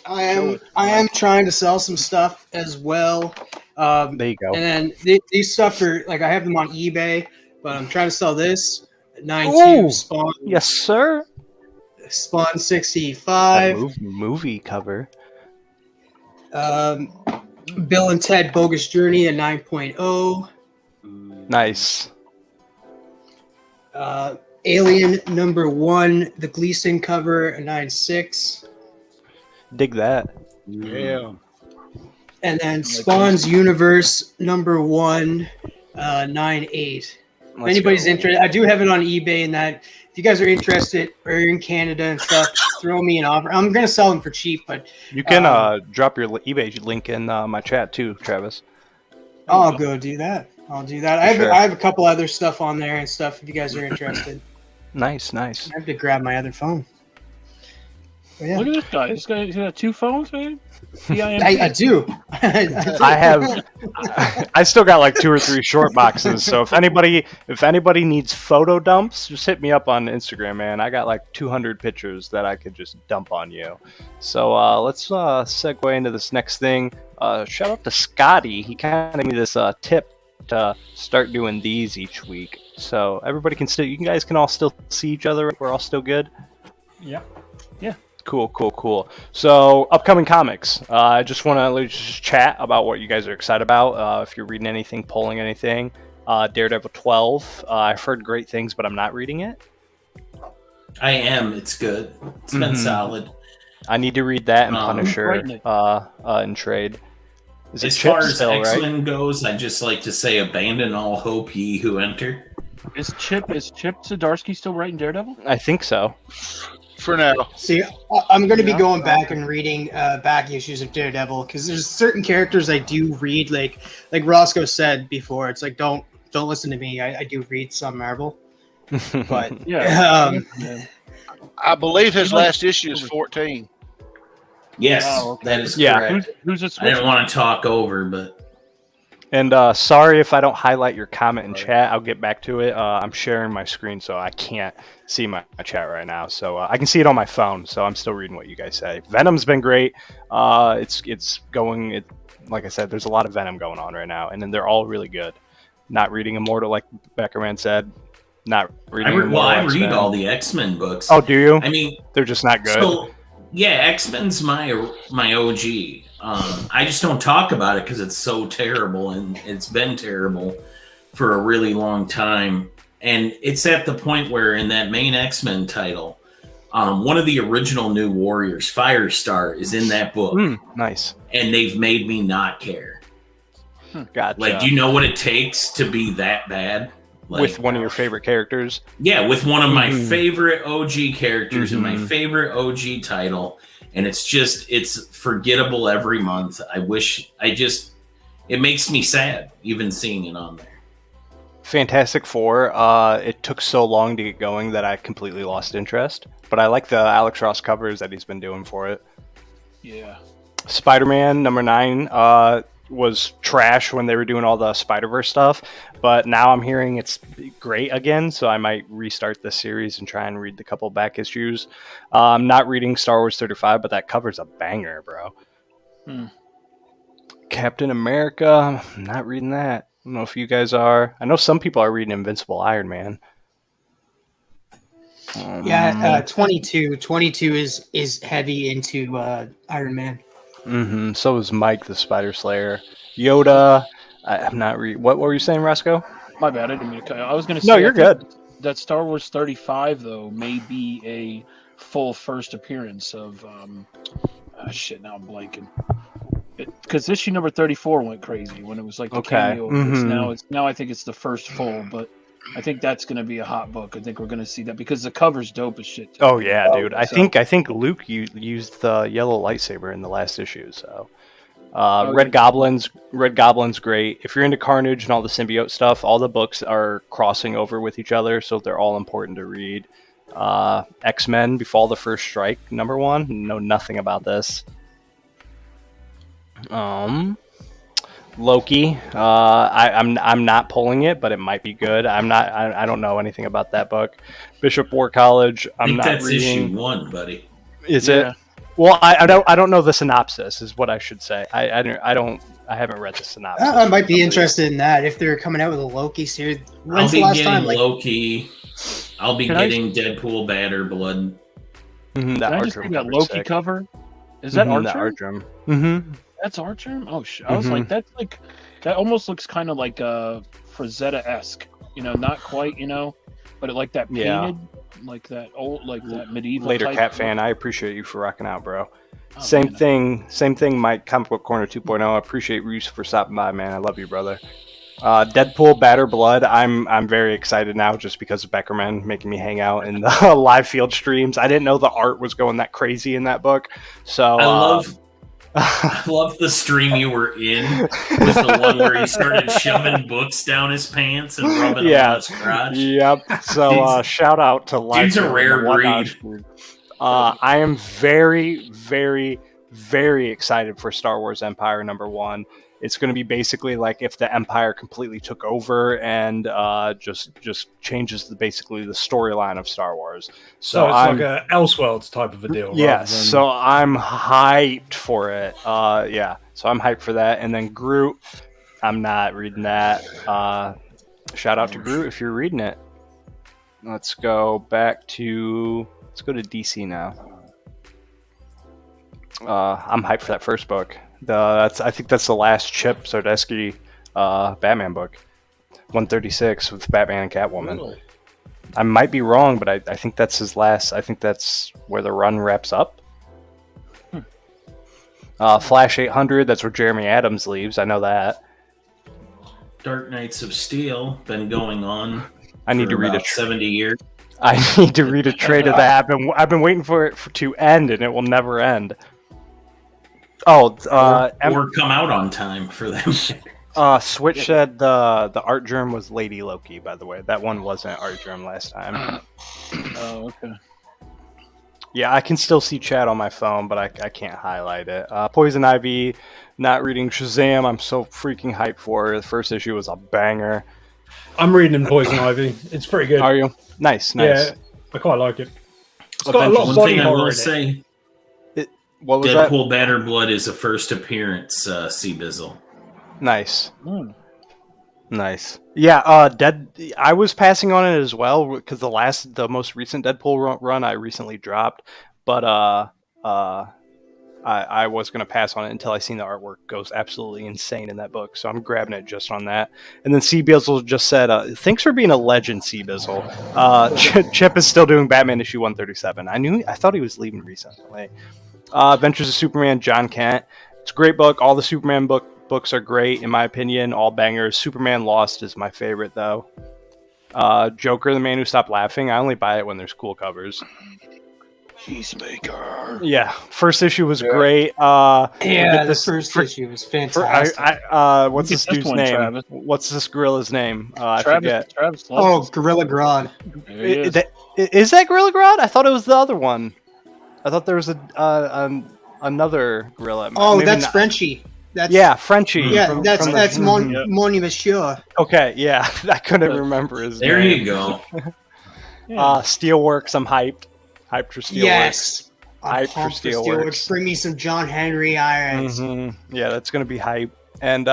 I am trying to sell some stuff as well.
There you go.
And these stuff are like I have them on eBay, but I'm trying to sell this 9-2 Spawn.
Yes, sir.
Spawn 65.
Movie cover.
Bill and Ted Bogus Journey at 9.0.
Nice.
Alien number 1, the Gleason cover at 9.6.
Dig that.
Yeah.
And then Spawn's Universe number 1, 9.8. If anybody's interested, I do have it on eBay, and that if you guys are interested or you're in Canada and stuff, throw me an offer. I'm gonna sell them for cheap, but
You can drop your eBay link in my chat too, Travis.
I'll go do that. I have a couple other stuff on there and stuff if you guys are interested.
Nice.
I have to grab my other phone. But yeah.
Look at this guy. This guy has got 2 phones, man.
I do.
I still got like 2 or 3 short boxes. So if anybody needs photo dumps, just hit me up on Instagram, man. I got like 200 pictures that I could just dump on you. So let's segue into this next thing. Shout out to Scotty. He kind of gave me this tip to start doing these each week. So everybody can you guys can all still see each other. We're all still good.
Yeah.
Cool. So, upcoming comics. I just want to just chat about what you guys are excited about. If you're reading anything, pulling anything. Daredevil 12. I've heard great things, but I'm not reading it.
I am. It's good. It's been solid.
I need to read that and Punisher in trade.
As far as X-Men goes, I just like to say, abandon all hope, ye who enter.
Is Chip Zdarsky still writing Daredevil?
I think so.
For now.
See, I'm going to be going back and reading back issues of Daredevil because there's certain characters I do read, like Roscoe said before. It's like don't listen to me. I do read some Marvel, but
yeah.
I believe his last issue is 14.
Yes, that is correct.
Who's a
I didn't want to talk over, but.
And sorry if I don't highlight your comment in chat. I'll get back to it. I'm sharing my screen, so I can't see my chat right now. So I can see it on my phone, so I'm still reading what you guys say. Venom's been great. It's going. Like I said, there's a lot of Venom going on right now, and then they're all really good. Not reading Immortal, like Beckerman said. Not reading.
I read all the X-Men books.
Oh, do you?
I mean,
they're just not good.
So, yeah, X-Men's my OG. I just don't talk about it because it's so terrible, and it's been terrible for a really long time. And it's at the point where in that main X-Men title, one of the original New Warriors, Firestar, is in that book.
Nice.
And they've made me not care.
Gotcha.
Like, do you know what it takes to be that bad? Like,
with one of your favorite characters?
Yeah, with one of my favorite OG characters and my favorite OG title. and it's forgettable every month. It makes me sad even seeing it on there.
Fantastic Four, it took so long to get going that I completely lost interest. But I like the Alex Ross covers that he's been doing for it.
Yeah.
Spider-Man number 9 was trash when they were doing all the Spider-Verse stuff. But now I'm hearing it's great again, so I might restart this series and try and read the couple back issues. I'm not reading Star Wars 35, but that cover's a banger, bro. Captain America, I'm not reading that. I don't know if you guys are. I know some people are reading Invincible Iron Man.
22 is heavy into Iron Man.
So is Mike the Spider Slayer. Yoda, I'm not reading. What were you saying, Roscoe?
My bad, I didn't mean to cut you. I was going to say...
No, you're good.
That Star Wars 35, though, may be a full first appearance of... shit, now I'm blanking. Because issue number 34 went crazy when it was like the cameo. Now I think it's the first full, but I think that's going to be a hot book. I think we're going to see that because the cover's dope as shit.
Oh yeah, dude. I think Luke used the yellow lightsaber in the last issue. So Red Goblin's great. If you're into Carnage and all the symbiote stuff, all the books are crossing over with each other, so they're all important to read. XMen Befall the First Strike number 1. Know nothing about this. Loki. I'm not pulling it, but it might be good. I don't know anything about that book. Bishop War College.
I think that's
reading.
issue 1, buddy.
Is it? Well, I don't know the synopsis. Is what I should say. I haven't read the synopsis.
I might be interested in that if they're coming out with a Loki series.
When's the last time? Loki. I'll be getting Deadpool, Batter, Blood.
Can I just see that Loki cover? Is that Archer? That's Archer? Oh shit! I was like, that almost looks kind of like Frazetta-esque. Not quite, but like that painted, like that old, like that medieval.
Later,
type
Cat fan. I appreciate you for rocking out, bro. Same thing, Mike. Comic Book Corner 2.0. I appreciate you for stopping by, man. I love you, brother. Deadpool, Batter Blood. I'm very excited now just because of Beckerman making me hang out in the live field streams. I didn't know the art was going that crazy in that book. So
I love the stream you were in with the one where he started shoving books down his pants and rubbing them on his crotch.
Yep. So shout out to live.
Dude's a rare breed.
I am very, very, very excited for Star Wars Empire number 1. It's going to be basically like if the Empire completely took over and just changes basically the storyline of Star Wars.
So it's like a Elseworlds type of a deal.
Yes. So I'm hyped for it. So I'm hyped for that. And then Groot, I'm not reading that. Shout out to Groot if you're reading it. Let's go to DC now. I'm hyped for that first book. I think that's the last Chip Zdarsky Batman book, 136 with Batman and Catwoman. Really? I might be wrong, but I think that's his last. I think that's where the run wraps up. Flash 800. That's where Jeremy Adams leaves. I know that.
Dark Knights of Steel been going on.
I need to read
70 years.
I need to read a trade of that. I've been waiting for it to end, and it will never end.
Or come out on time for them.
Switch said the art germ was Lady Loki, by the way. That one wasn't art germ last time.
Oh, okay.
Yeah, I can still see chat on my phone, but I can't highlight it. Poison Ivy, not reading Shazam. I'm so freaking hyped for it. The first issue was a banger.
I'm reading in Poison Ivy. It's pretty good.
Are you? Nice.
Yeah, I quite like it. It's got a lot of body horror in it.
What was
Deadpool Batter Blood is a first appearance, C-Bizzle.
Nice. Nice. Yeah, I was passing on it as well because the most recent Deadpool run I recently dropped, but I was going to pass on it until I seen the artwork goes absolutely insane in that book, so I'm grabbing it just on that. And then C-Bizzle just said, thanks for being a legend, C-Bizzle. Chip is still doing Batman issue 137. I thought he was leaving recently. Adventures of Superman, John Kent. It's a great book. All the Superman books are great, in my opinion. All bangers. Superman Lost is my favorite, though. Joker, the Man Who Stopped Laughing. I only buy it when there's cool covers.
Peacemaker.
Yeah, first issue was great.
The first issue was fantastic.
What's this dude's name?
Travis.
What's this gorilla's name? I
Travis,
forget.
Travis
Gorilla Grodd.
Is that Gorilla Grodd? I thought it was the other one. I thought there was another gorilla.
Maybe that's not. Frenchie.
Frenchie.
Yeah, that's Mon Monsieur.
Okay, yeah, I couldn't remember his name.
There you go.
Steelworks, I'm hyped. Hyped for Steelworks.
Yes.
Hyped for Steelworks.
Bring me some John Henry irons.
Mm-hmm. Yeah, that's going to be hype. And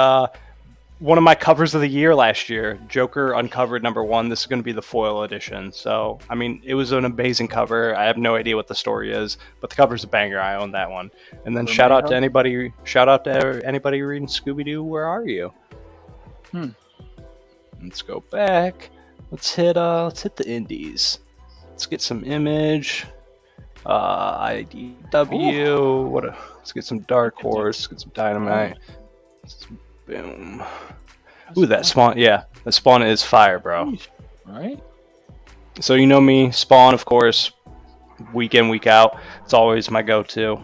one of my covers of the year last year, Joker Uncovered #1. This is going to be the foil edition. So, I mean, it was an amazing cover. I have no idea what the story is, but the cover's a banger. I own that one. And then shout out to anybody reading Scooby-Doo. Where are you? Let's go back. Let's hit the indies. Let's get some Image, IDW. Let's get some Dark Horse. Get some Dynamite. Boom. Ooh, that Spawn. Yeah, the Spawn is fire, bro.
All right.
So you know me, Spawn, of course. Week in, week out. It's always my go-to.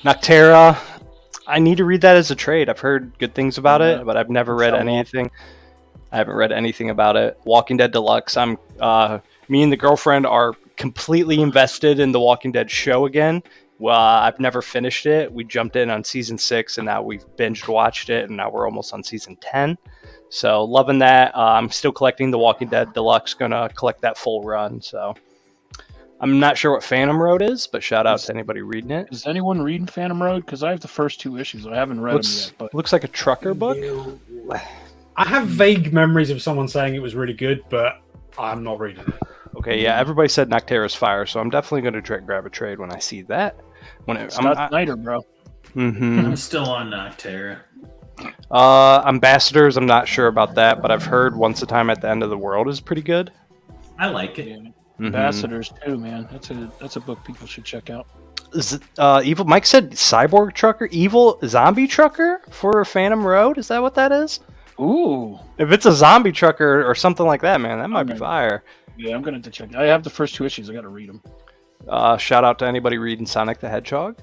Noctera. I need to read that as a trade. I've heard good things about it, but I've never read anything. I haven't read anything about it. Walking Dead Deluxe. Me and the girlfriend are completely invested in the Walking Dead show again. Well, I've never finished it. We jumped in on season 6, and now we've binged watched it, and now we're almost on season 10. So loving that. I'm still collecting the Walking Dead Deluxe. Gonna collect that full run. So I'm not sure what Phantom Road is, but shout out to anybody reading it.
Is anyone reading Phantom Road? Because I have the first 2 issues. I haven't read them yet. But
looks like a trucker book.
I have vague memories of someone saying it was really good, but I'm not reading it.
Okay, yeah, everybody said Noctera's fire, so I'm definitely going to grab a trade when I see that.
Snyder, bro.
I'm still on Noctera.
Ambassadors, I'm not sure about that, but I've heard Once a Time at the End of the World is pretty good.
I like it.
Ambassadors too, man. That's a book people should check out.
Evil Mike said Cyborg Trucker, Evil Zombie Trucker for Phantom Road. Is that what that is?
Ooh.
If it's a zombie trucker or something like that, man, that might be fire.
Yeah, I'm gonna have to check. I have the first 2 issues. I got to read them.
Shout out to anybody reading Sonic the Hedgehog.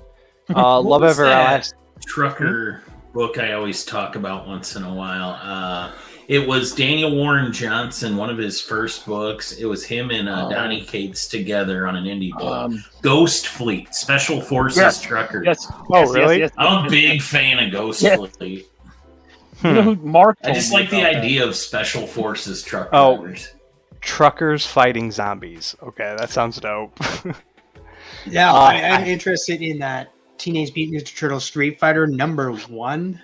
Love Everlasting
trucker book I always talk about once in a while. It was Daniel Warren Johnson, one of his first books. It was him and Donnie Cates together on an indie book. Ghost Fleet, Special Forces Truckers.
Yes.
Really?
Yes.
I'm a big fan of Ghost Fleet.
You know who Mark?
I just like the idea of Special Forces truck
drivers. Truckers fighting zombies. Okay, that sounds dope.
Yeah, I'm interested in that Teenage Mutant Ninja Turtles Street Fighter #1.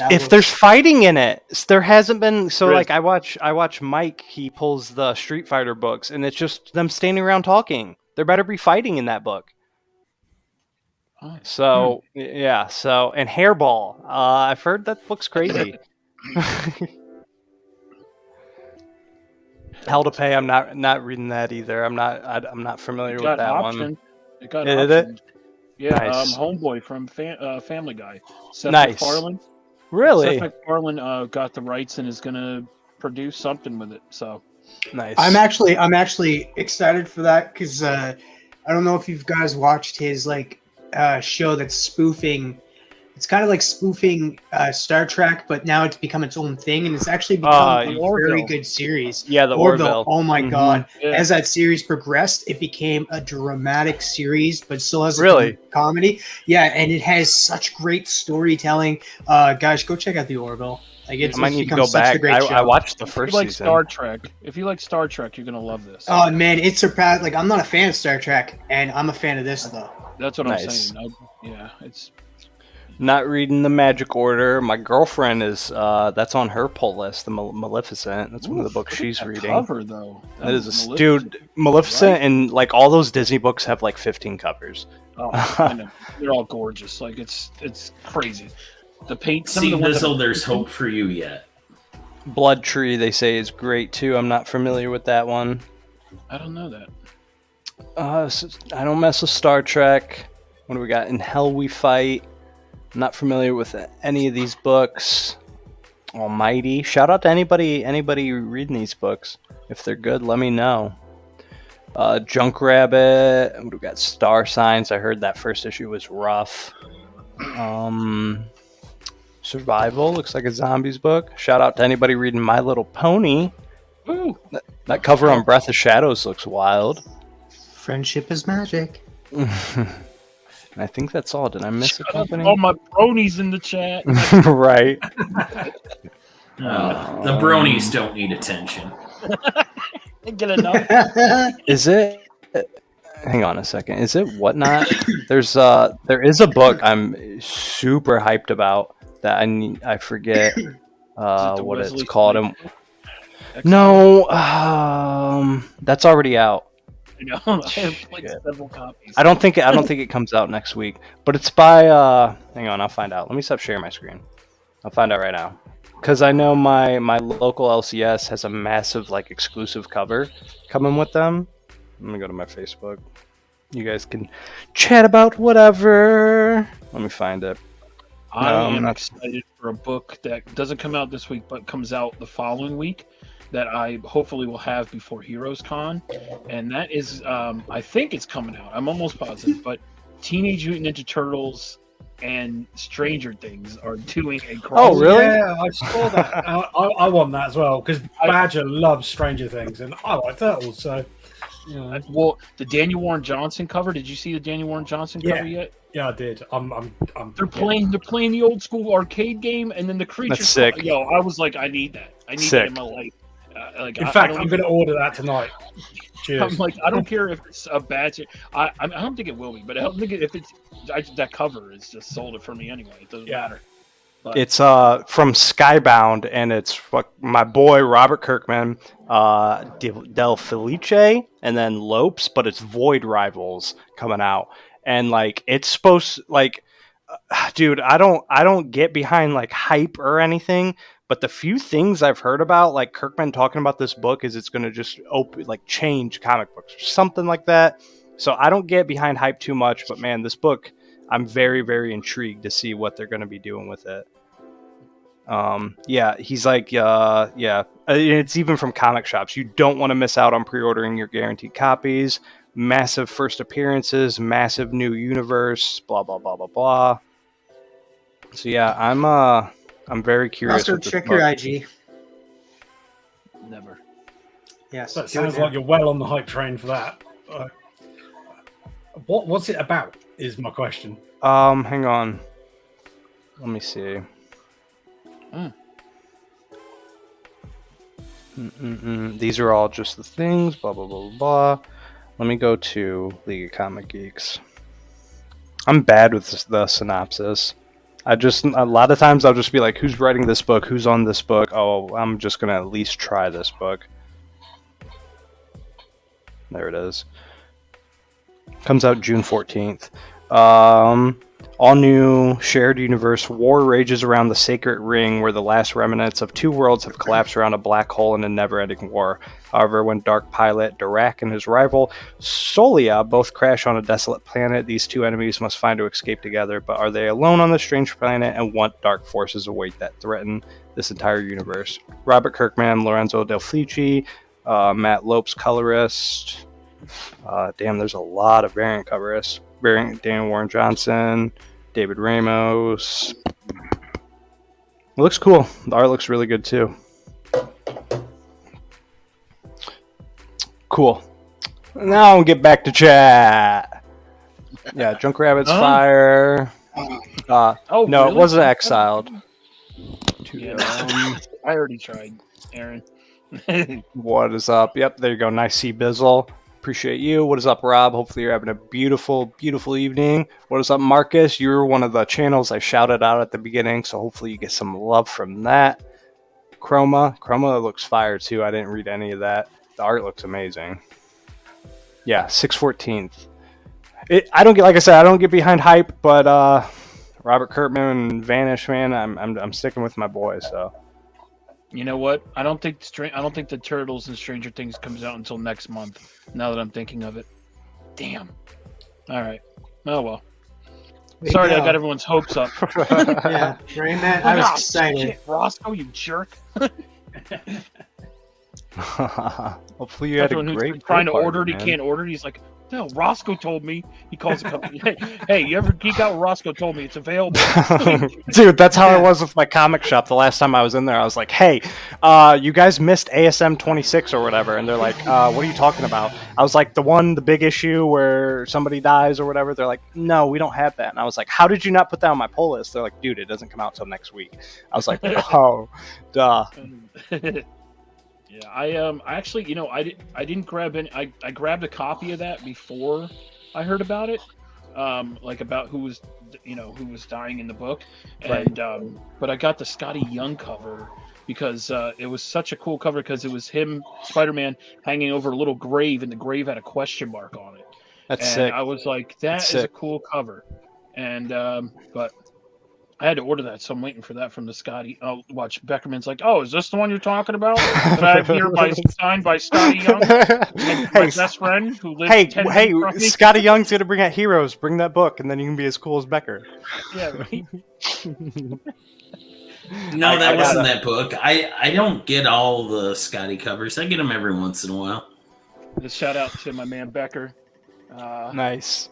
If there's fighting in it, there hasn't been. So like I watch Mike. He pulls the Street Fighter books, and it's just them standing around talking. There better be fighting in that book. So yeah. So and Hairball. I've heard that book's crazy. Hell to Pay. I'm not reading that either. I'm not familiar with that one.
It got
optioned.
It? Yeah,
nice.
Homeboy from Family Guy. Seth
nice.
MacFarlane.
Really?
Seth MacFarlane got the rights and is gonna produce something with it. So
nice.
I'm actually excited for that because I don't know if you guys watched his show that's spoofing. It's kind of like spoofing Star Trek, but now it's become its own thing, and it's actually become a very good series.
Yeah, the Orville.
Oh my god!
Yeah.
As that series progressed, it became a dramatic series, but still has a comedy. Yeah, and it has such great storytelling. Guys, go check out the Orville. Like
I might need to go back. I watched the first season.
Star Trek. If you like Star Trek, you're gonna love this.
Oh man, it surpassed. Like I'm not a fan of Star Trek, and I'm a fan of this though.
That's what I'm saying. It's.
Not reading the Magic Order. My girlfriend is. That's on her pull list. The Maleficent. That's one of the books she's reading.
Cover though.
That is dude. Maleficent and like all those Disney books have like 15 covers.
Oh, I know. They're all gorgeous. Like it's crazy. The paint.
See, Bizzle, there's hope for you yet.
Blood Tree, they say, is great too. I'm not familiar with that one.
I don't know that.
I don't mess with Star Trek. What do we got? In Hell We Fight. Not familiar with any of these books. Almighty. Shout out to anybody reading these books. If they're good, let me know. Junkrabbit. We got Star Signs. I heard that first issue was rough. Survival looks like a zombies book. Shout out to anybody reading My Little Pony.
Ooh.
That cover on Breath of Shadows looks wild.
Friendship is magic.
I think that's all. Did I miss a company?
All my bronies in the chat.
Right.
The bronies don't need attention.
Get enough.
Is it? Hang on a second. Is it Whatnot? There is a book I'm super hyped about that I forget what it's called. No, that's already out.
I know. I have like several copies.
I don't think it comes out next week, but it's by hang on, I'll find out. Let me stop sharing my screen. I'll find out right now. Because I know my local LCS has a massive like exclusive cover coming with them. I'm gonna go to my Facebook. You guys can chat about whatever. Let me find it.
I am excited for a book that doesn't come out this week, but comes out the following week, that I hopefully will have before Heroes Con, and that is, I think it's coming out. I'm almost positive, but Teenage Mutant Ninja Turtles and Stranger Things are doing a crossover.
Oh, really?
Yeah, I saw that. I want that as well because Badger loves Stranger Things and I like Turtles. So, yeah.
Well, the Daniel Warren Johnson cover. Did you see the Daniel Warren Johnson cover yet?
Yeah, I did.
They're playing the old school arcade game, and then the creatures.
That's sick.
Yo, I was like, I need that. I need that in my life.
In fact, I'm going to order that tonight. Cheers.
I'm like, I don't care if it's a bad. I don't think it will be, but I don't think if it's that cover is just sold it for me anyway. It doesn't matter. But
it's from Skybound, and it's my boy Robert Kirkman, Del Felice, and then Lopes, but it's Void Rivals coming out, and like it's supposed dude, I don't get behind like hype or anything. But the few things I've heard about, like Kirkman talking about this book, is it's going to just change comic books or something like that. So I don't get behind hype too much, but man, this book, I'm very, very intrigued to see what they're going to be doing with it. He's like, it's even from comic shops. You don't want to miss out on pre-ordering your guaranteed copies. Massive first appearances, massive new universe, blah, blah, blah, blah, blah. So yeah, I'm very curious.
Also, check your IG.
Never.
Yes.
That sounds like you're well on the hype train for that. What's it about? Is my question.
Hang on. Let me see. These are all just the things. Blah blah blah blah. Let me go to League of Comic Geeks. I'm bad with the synopsis. A lot of times I'll just be like, who's writing this book? Who's on this book? Oh, I'm just going to at least try this book. There it is. Comes out June 14th. All new shared universe. War rages around the Sacred Ring, where the last remnants of two worlds have collapsed around a black hole in a never-ending war. However, when Dark Pilot Dirac and his rival Solia both crash on a desolate planet, these two enemies must find to escape together. But are they alone on the strange planet, and what dark forces await that threaten this entire universe? Robert Kirkman, Lorenzo Del Felice, Matt Lopes, colorist. There's a lot of variant colorists. Daniel Warren Johnson, David Ramos. It looks cool. The art looks really good too. Cool. Now I'll get back to chat. Yeah, Junkrabbit's fire. No, really? It wasn't exiled.
I already tried, Aaron.
What is up? Yep, there you go. Nice see Bizzle. Appreciate you. What is up, Rob? Hopefully you're having a beautiful, beautiful evening. What is up, Marcus? You're one of the channels I shouted out at the beginning, so hopefully you get some love from that. Chroma looks fire too. I didn't read any of that. The art looks amazing. Yeah, 6/14. I don't get behind hype, but Robert Kirkman and Vanish, man, I'm sticking with my boy. So.
You know what? I don't think the Turtles and Stranger Things comes out until next month. Now that I'm thinking of it, damn. All right. Oh well. Sorry, I got everyone's hopes up.
Yeah, right, Matt. I was excited.
Shit, Roscoe, you jerk.
Hopefully you had a
Everyone who's
great
trying to
party,
order it, he
man.
can't order it. He's like, no, Roscoe told me. He calls the company. Hey, you ever geek out? Roscoe told me it's available.
Dude, that's how I was with my comic shop the last time I was in there. I was like, hey, you guys missed ASM 26 or whatever. And they're like, what are you talking about? I was like, the big issue where somebody dies or whatever. They're like, no, we don't have that. And I was like, how did you not put that on my pull list? They're like, dude, it doesn't come out till next week. I was like, oh, duh.
Yeah, I actually, I didn't grab any. I grabbed a copy of that before I heard about it, like about who was dying in the book, and but I got the Scotty Young cover because it was such a cool cover because it was him, Spider-Man, hanging over a little grave, and the grave had a question mark on it.
That's sick.
I was like, that is a cool cover, and but. I had to order that, so I'm waiting for that from the Scotty. Oh, watch. Beckerman's like, oh, is this the one you're talking about? That I have here signed by Scotty Young, my best friend who lives 10 minutes from me?
Scotty Young's going to bring out Heroes. Bring that book, and then you can be as cool as Becker.
Yeah, right?
No, that wasn't that book. I don't get all the Scotty covers. I get them every once in a while.
Just shout out to my man Becker.
Nice.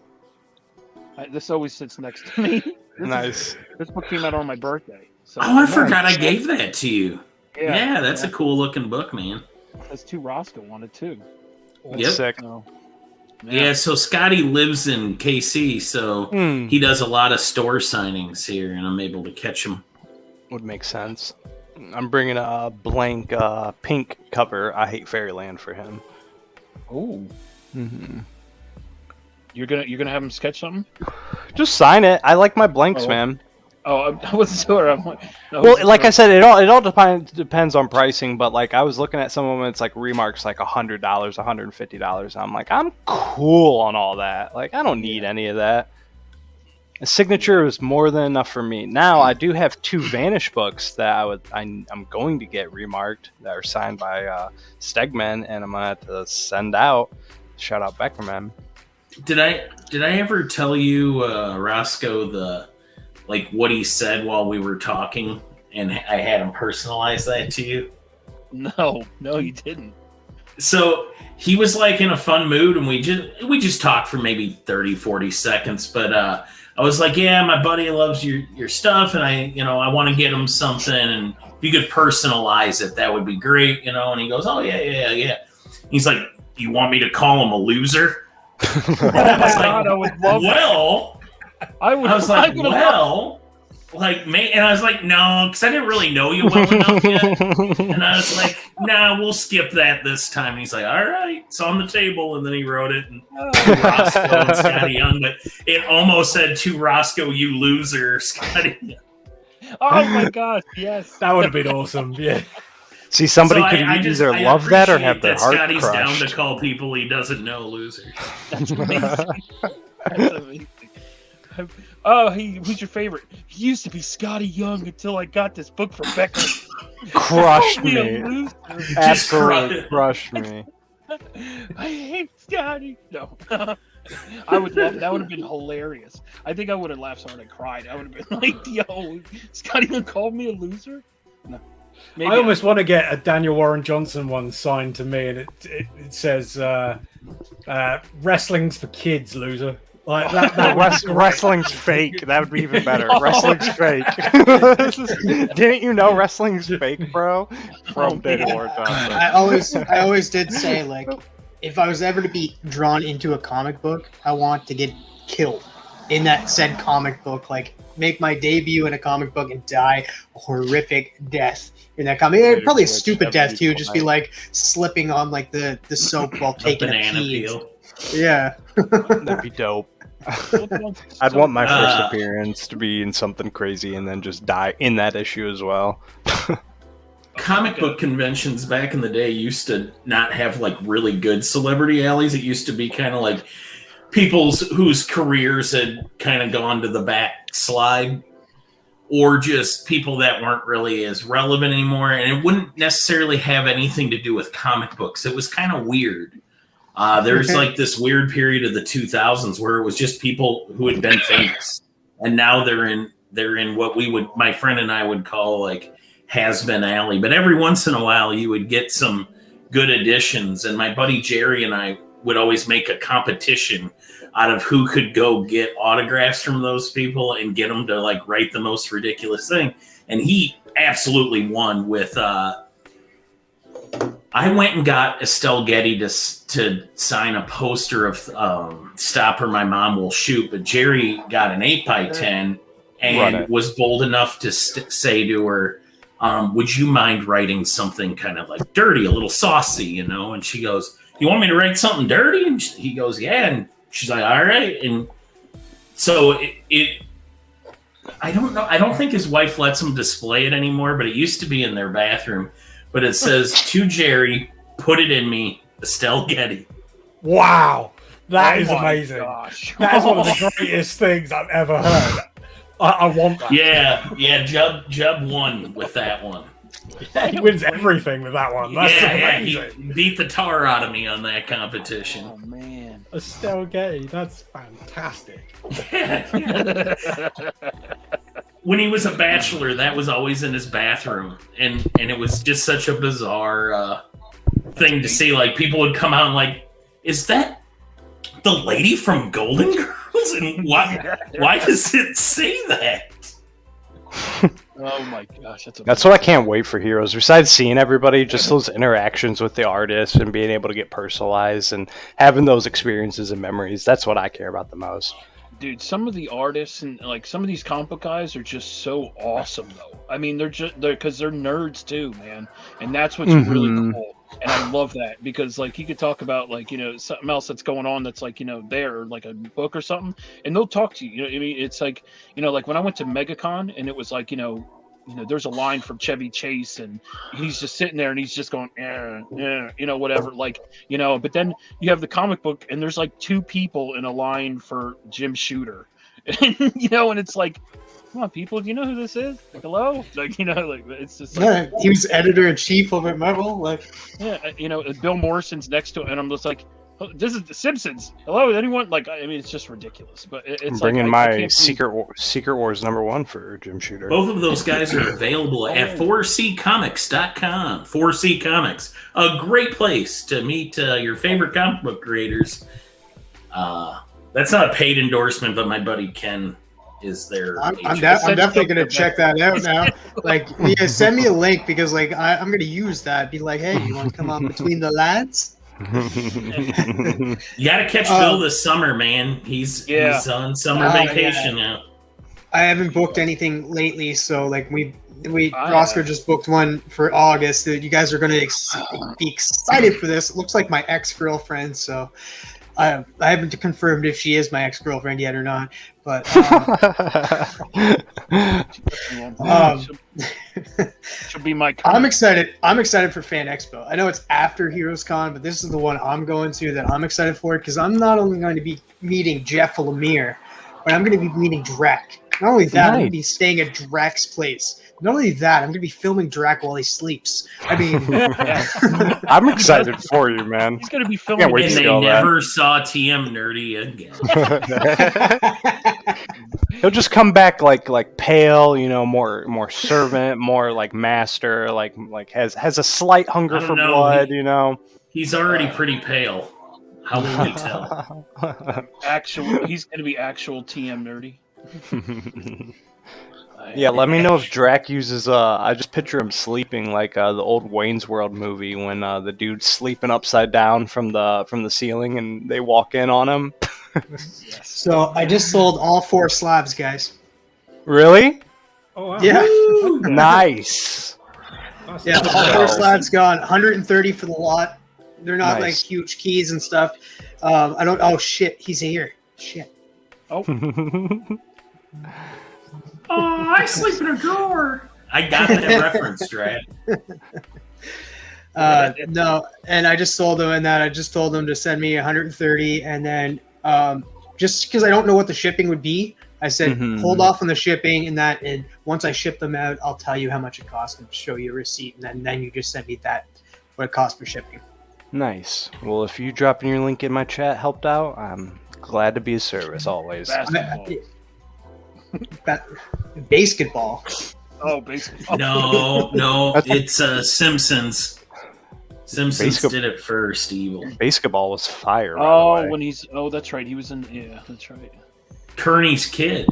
This always sits next to me.
Nice.
This book came out on my birthday. So
I forgot I gave that to you.
Yeah,
that's a cool looking book, man.
That's two Roscoe wanted too.
Yep.
Sick.
Yeah, so Scotty lives in KC, so he does a lot of store signings here, and I'm able to catch him.
Would make sense. I'm bringing a blank pink cover. I Hate Fairyland for him.
Oh.
Mm-hmm.
You're gonna have him sketch something?
Just sign it. I like my blanks, man.
Oh, I wasn't sure.
I said, it all depends on pricing. But like, I was looking at some of them. It's like remarks like $100, $150. I'm like, I'm cool on all that. Like, I don't need any of that. A signature is more than enough for me. Now, I do have 2 Vanish books that I'm going to get remarked that are signed by Stegman, and I'm gonna have to send out. Shout out Beckerman.
Did I ever tell you, Roscoe, what he said while we were talking, and I had him personalize that to you?
No, you didn't.
So he was like in a fun mood, and we just talked for maybe 30, 40 seconds. But I was like, yeah, my buddy loves your stuff, and I want to get him something, and if you could personalize it, that would be great, And he goes, oh yeah. He's like, you want me to call him a loser? I would love well, I was like, man, and I was like, no, because I didn't really know you well enough yet. And I was like, nah, we'll skip that this time. And he's like, all right, it's on the table. And then he wrote it, and Roscoe and Scotty Young, but it almost said to Roscoe, you loser, Scotty.
Oh my gosh, yes.
That would have been awesome, yeah.
See, somebody could either love that or have their heart
Scotty's
crushed.
Down to call people he doesn't know losers.
That's amazing. That's amazing. Oh, who's your favorite? He used to be Scotty Young until I got this book from Becker.
Crushed me. Absolutely crushed me.
I hate Scotty. No. I would love that. Would have been hilarious. I think I would have laughed so hard I cried. I would have been like, yo, Scotty Young called me a loser? No. Maybe
I almost want to get a Daniel Warren Johnson one signed to me, and it says "Wrestling's for kids, loser." Like that
wrestling's fake. That would be even better. Wrestling's fake. Didn't you know wrestling's fake, bro? From Daniel Warren Johnson.
I always did say, like, if I was ever to be drawn into a comic book, I want to get killed in that said comic book. Like, make my debut in a comic book and die a horrific death in that comic. Probably a stupid death too. Just be like slipping on like the soap while taking a pee. Yeah,
that'd be dope. I'd want my first appearance to be in something crazy and then just die in that issue as well.
Comic book conventions back in the day used to not have like really good celebrity alleys. It used to be kind of like people whose careers had kind of gone to the backslide, or just people that weren't really as relevant anymore. And it wouldn't necessarily have anything to do with comic books. It was kind of weird. There's like this weird period of the 2000s where it was just people who had been famous, and now they're in what my friend and I would call like has-been alley. But every once in a while you would get some good additions. And my buddy Jerry and I would always make a competition out of who could go get autographs from those people and get them to like write the most ridiculous thing. And he absolutely won with, I went and got Estelle Getty to sign a poster of Stop or My Mom Will Shoot, but Jerry got an 8x10 and was bold enough to say to her, would you mind writing something kind of like dirty, a little saucy, you know? And she goes, you want me to write something dirty? And he goes, yeah. And she's like, all right. And so I don't know. I don't think his wife lets him display it anymore, but it used to be in their bathroom. But it says, to Jerry, put it in me, Estelle Getty.
Wow. That is amazing. Gosh. That is one of the greatest things I've ever heard. I want that.
Yeah. Jub won with that one.
Yeah, he wins everything with that one. That's amazing.
He beat the tar out of me on that competition.
Oh, man.
Estelle Getty, that's fantastic.
When he was a bachelor, that was always in his bathroom, and it was just such a bizarre thing to see. Like, people would come out and like, is that the lady from Golden Girls? And why does it say that?
Oh my gosh,
that's what I can't wait for Heroes. Besides seeing everybody, just those interactions with the artists and being able to get personalized and having those experiences and memories. That's what I care about the most.
Dude, some of the artists and like some of these comic book guys are just so awesome, though. I mean, they're because they're nerds too, man, and that's what's really cool. And I love that because like you could talk about like something else that's going on that's like there like a book or something, and they'll talk to you. I mean, it's like like when I went to MegaCon and it was like there's a line from Chevy Chase and he's just sitting there and he's just going whatever, like but then you have the comic book and there's like two people in a line for Jim Shooter. And it's like, come on, people, do you know who this is? Like, hello? Like, like it's just like,
he was editor-in-chief over at Marvel. Like,
Bill Morrison's next to it, and I'm just like, oh, this is The Simpsons. Hello, anyone? Like, I mean, it's just ridiculous. But it's
I'm bringing my Secret Wars #1 for Jim Shooter.
Both of those guys are available at 4ccomics.com. 4C Comics, a great place to meet your favorite comic book creators. That's not a paid endorsement, but my buddy Ken is there.
I'm definitely going to check that out now. Like, yeah, send me a link because like I'm going to use that. Be like, hey, you want to come on Between the Lads?
You gotta catch Bill this summer, man. He's on summer vacation now.
I haven't booked anything lately, so like Roscoe just booked one for August. You guys are gonna be excited for this. It looks like my ex-girlfriend, so I haven't confirmed if she is my ex-girlfriend yet or not. But
she'll be my.
I'm excited. I'm excited for Fan Expo. I know it's after Heroes Con, but this is the one I'm going to that I'm excited for because I'm not only going to be meeting Jeff Lemire, but I'm going to be meeting Drac. Not only that, I'm going to be staying at Drac's place. Not only that, I'm going to be filming Drac while he sleeps. I mean,
I'm excited for you, man.
He's going to be filming.
And they never saw TM Nerdy
again. He'll just come back like pale, more servant, more like master, like has a slight hunger for blood,
He's already pretty pale. How will we tell?
He's going to be actual TM Nerdy.
Yeah, let me know if Drac uses. I just picture him sleeping like the old Wayne's World movie when the dude's sleeping upside down from the ceiling and they walk in on him.
So I just sold all 4 slabs, guys.
Really?
Oh wow!
Yeah,
nice.
Yeah, all 4 slabs gone. 130 for the lot. They're not like huge keys and stuff. I don't. Oh shit, he's here. Shit.
Oh.
Oh, I sleep in a drawer. I got that reference, Drat.
No, and I just sold them, and I just told them to send me 130, and then just because I don't know what the shipping would be, I said hold off on the shipping, and once I ship them out, I'll tell you how much it costs and show you a receipt, and then you just send me what it costs for shipping.
Nice. Well, if you dropping your link in my chat helped out, I'm glad to be of service always.
Basketball.
Oh, basketball.
No, it's Simpsons. Simpsons did it first, evil.
Basketball was fire.
When he's that's right. He was in that's right.
Kearney's kid.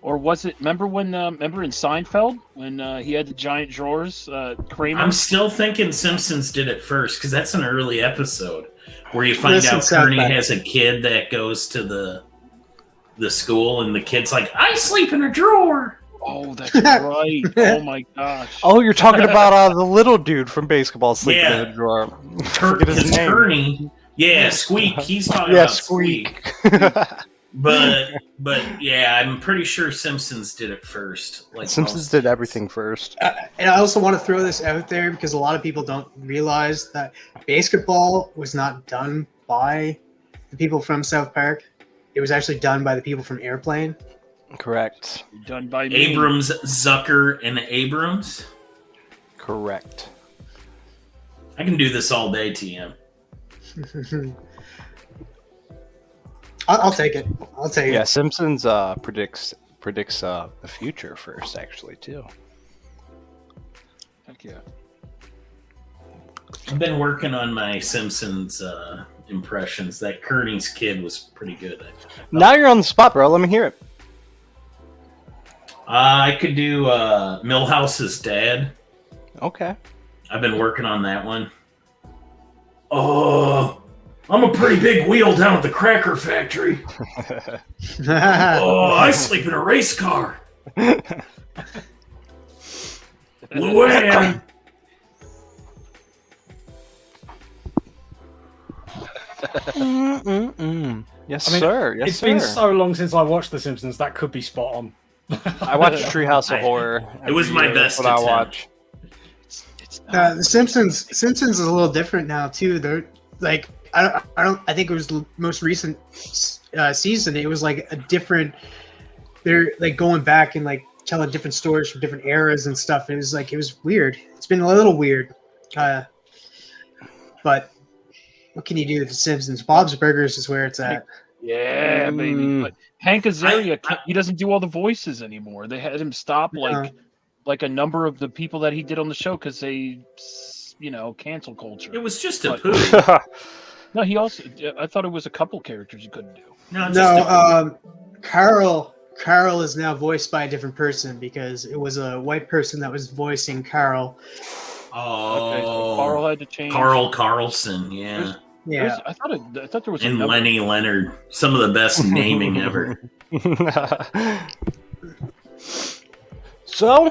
Or was it? Remember in Seinfeld when he had the giant drawers? Kramer.
I'm still thinking Simpsons did it first because that's an early episode where you find out Kearney has a kid that goes to the school, and the kid's like, "I sleep in a drawer."
Oh, that's right. Oh my gosh.
Oh, you're talking about the little dude from Basketball sleeping in a drawer.
Forget his name. Kearney. Yeah, Squeak. He's talking about Squeak. But yeah, I'm pretty sure Simpsons did it first.
Simpsons did everything first.
And I also want to throw this out there because a lot of people don't realize that Basketball was not done by the people from South Park. It was actually done by the people from Airplane.
Correct.
Done by me.
Abrams, Zucker, and Abrams.
Correct.
I can do this all day, TM.
I'll take it. I'll take it.
Yeah, Simpsons predicts the future first, actually, too.
Heck yeah.
I've been working on my Simpsons impressions. That Kearney's kid was pretty good.
Now you're on the spot, bro. Let me hear it.
I could do Milhouse's dad.
Okay.
I've been working on that one. Oh, I'm a pretty big wheel down at the cracker factory. Oh, I sleep in a race car. Luann.
Yes, sir. Yes,
it's
sir.
been so long since I watched The Simpsons. That could be spot on.
I watched Treehouse of Horror.
It was my best
That's what I watch.
The Simpsons is a little different now too. They're like I think it was the most recent season. It was like a different. They're like going back and like telling different stories from different eras and stuff. It was weird. It's been a little weird, but what can you do with the Simpsons? Bob's Burgers is where it's at.
Yeah, baby. But Hank Azaria, he doesn't do all the voices anymore. They had him stop like a number of the people that he did on the show because they, cancel culture.
It was just a poo.
No, he also. I thought it was a couple characters you couldn't do.
No, Carl is now voiced by a different person because it was a white person that was voicing Carl.
Oh,
okay, so Carl had to change.
Carl Carlson, yeah.
I thought there was.
And Lenny Leonard, some of the best naming ever.
So,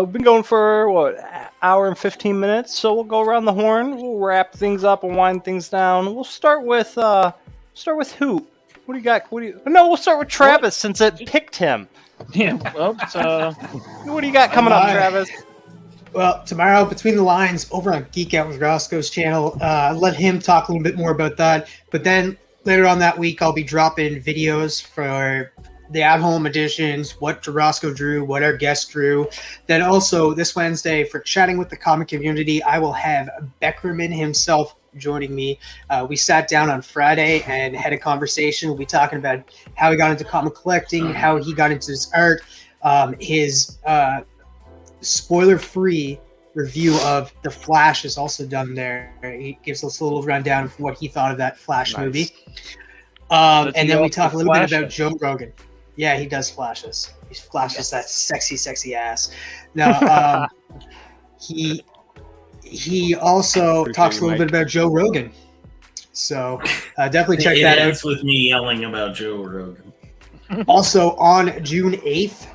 we've been going for, hour and 15 minutes, so we'll go around the horn, we'll wrap things up and wind things down. We'll start with who? What do you got? No, we'll start with Travis since it picked him.
Yeah, well,
what do you got coming up, Travis?
Well, tomorrow, Between the Lines, over on Geek Out with Roscoe's channel, let him talk a little bit more about that. But then later on that week, I'll be dropping videos for the at-home editions, what Roscoe drew, what our guest drew. Then also this Wednesday, for Chatting with the Comic Community, I will have Beckerman himself joining me. We sat down on Friday and had a conversation. We'll be talking about how he got into comic collecting, how he got into his art, his spoiler-free review of The Flash is also done there. He gives us a little rundown of what he thought of that Flash movie. And then we talk a little bit about Joe Rogan. Yeah, he does flashes. He flashes that sexy, sexy ass. Now, he also talks a little bit about Joe Rogan. So definitely check that out.
It's with me yelling about Joe Rogan.
Also on June 8th,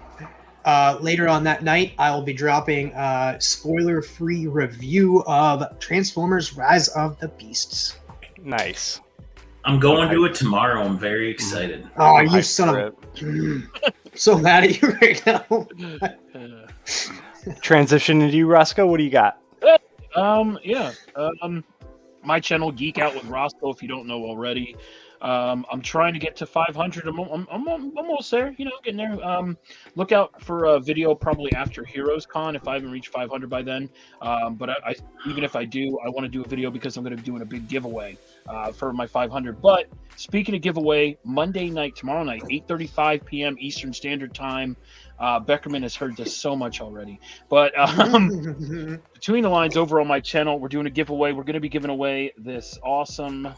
later on that night, I will be dropping a spoiler-free review of Transformers: Rise of the Beasts.
Nice.
I'm going to it tomorrow. I'm very excited.
Oh, you son of a... so mad at you right now.
Transition into you, Roscoe. What do you got?
My channel, Geek Out with Roscoe, if you don't know already. I'm trying to get to 500. I'm almost there. Getting there. Look out for a video probably after Heroes Con if I haven't reached 500 by then. But I even if I do, I want to do a video because I'm going to be doing a big giveaway for my 500. But speaking of giveaway, Monday night, tomorrow night, 8:35 p.m. Eastern Standard Time. Beckerman has heard this so much already. But Between the Lines over on my channel, we're doing a giveaway. We're going to be giving away this awesome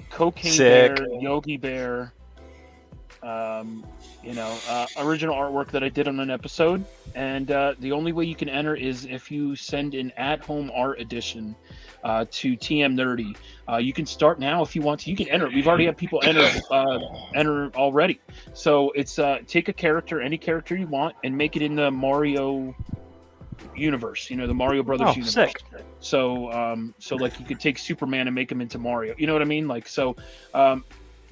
Cocaine
Sick.
Bear, Yogi Bear, original artwork that I did on an episode. And the only way you can enter is if you send an at-home art edition to TM Nerdy. You can start now if you want to. You can enter. We've already had people enter already. So it's take a character, any character you want, and make it in the Mario universe. The Mario Brothers universe.
Sick.
So like you could take Superman and make him into Mario. You know what I mean? Like so, I've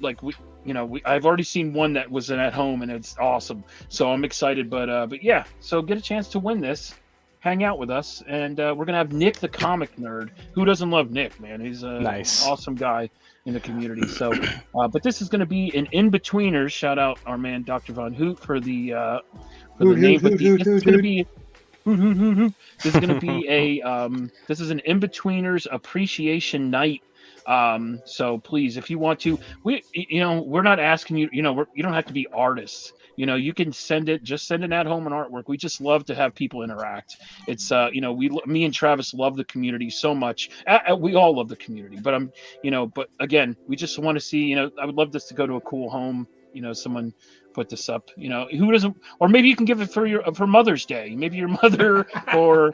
already seen one that was at home and it's awesome. So I'm excited. But yeah. So get a chance to win this. Hang out with us, and we're gonna have Nick the comic nerd. Who doesn't love Nick, man? He's a
nice,
awesome guy in the community. So, but this is gonna be an in-betweeners. Shout out our man Dr. Von Hoot for the name. But this is gonna be this is gonna be this is an in-betweeners appreciation night. So please, if you want to, we're not asking you. You don't have to be artists. You can send an at-home and artwork. We just love to have people interact. It's, me and Travis love the community so much. We all love the community, but but again, we just want to see, I would love this to go to a cool home. Someone put this up, who doesn't, or maybe you can give it for Mother's Day. Maybe your mother or,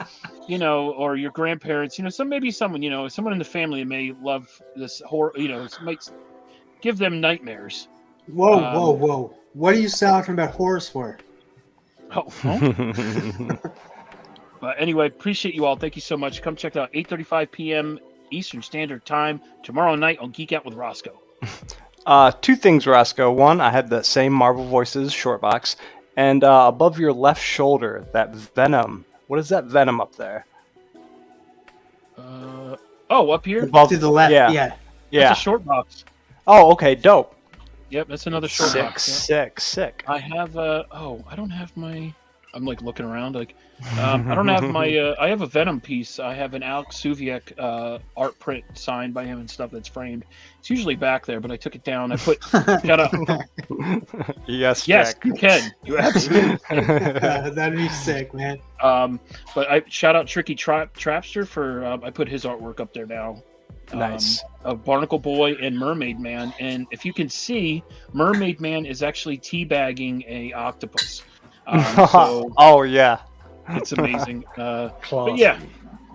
or your grandparents, maybe someone, someone in the family that may love this horror, might give them nightmares.
Whoa. What are you talking about horrors for?
But anyway, appreciate you all. Thank you so much. Come check it out. 8:35 p.m. Eastern Standard Time tomorrow night on Geek Out with Roscoe.
Two things, Roscoe. One, I had that same Marvel Voices short box. And above your left shoulder, that Venom. What is that Venom up there?
Up here?
Above,
to the left, yeah.
That's a short box.
Oh, okay, dope.
Yep, that's another short box.
Sick.
I have I don't have my. I'm like looking around like I don't have my. I have a Venom piece. I have an Alex Suviak art print signed by him and stuff that's framed. It's usually back there, but I took it down. I put.
Yes,
Jack. You can. You absolutely.
That'd be sick, man.
But I shout out Tricky Trapster for I put his artwork up there now.
Nice.
Of Barnacle Boy and Mermaid Man, and if you can see, Mermaid Man is actually teabagging a octopus. So
oh yeah,
it's amazing. But yeah,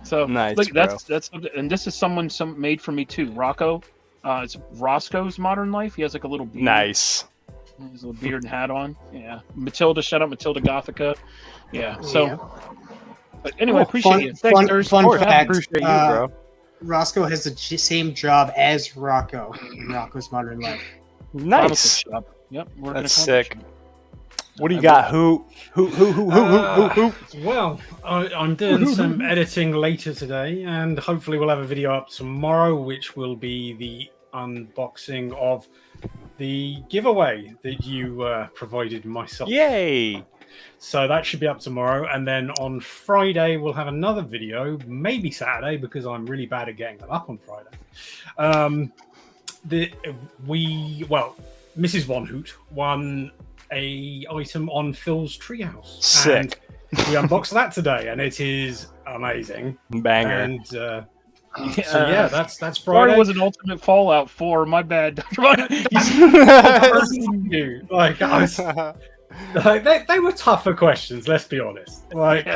so
nice.
Look, that's and this is someone made for me too. Rocco, it's Roscoe's Modern Life. He has like a little beard.
Nice.
He has a little beard and hat on. Yeah, Matilda. Shout out Matilda Gothica. Yeah. So,
Yeah.
But anyway, appreciate you. Thanks,
fun fact.
Appreciate you, bro.
Roscoe has the same job as Rocco in Rocco's Modern Life.
Nice.
Yep,
that's sick. What do you got? Who?
Well, I'm doing some editing later today, and hopefully we'll have a video up tomorrow, which will be the unboxing of the giveaway that you provided myself.
Yay!
So that should be up tomorrow, and then on Friday we'll have another video, maybe Saturday, because I'm really bad at getting them up on Friday. Mrs. Von Hoot won a item on Phil's Treehouse.
Sick.
And we unboxed that today, and it is amazing.
Banger.
And so yeah, that's Friday.
Friday was an Ultimate Fallout 4. My bad.
They were tougher questions, let's be honest. Like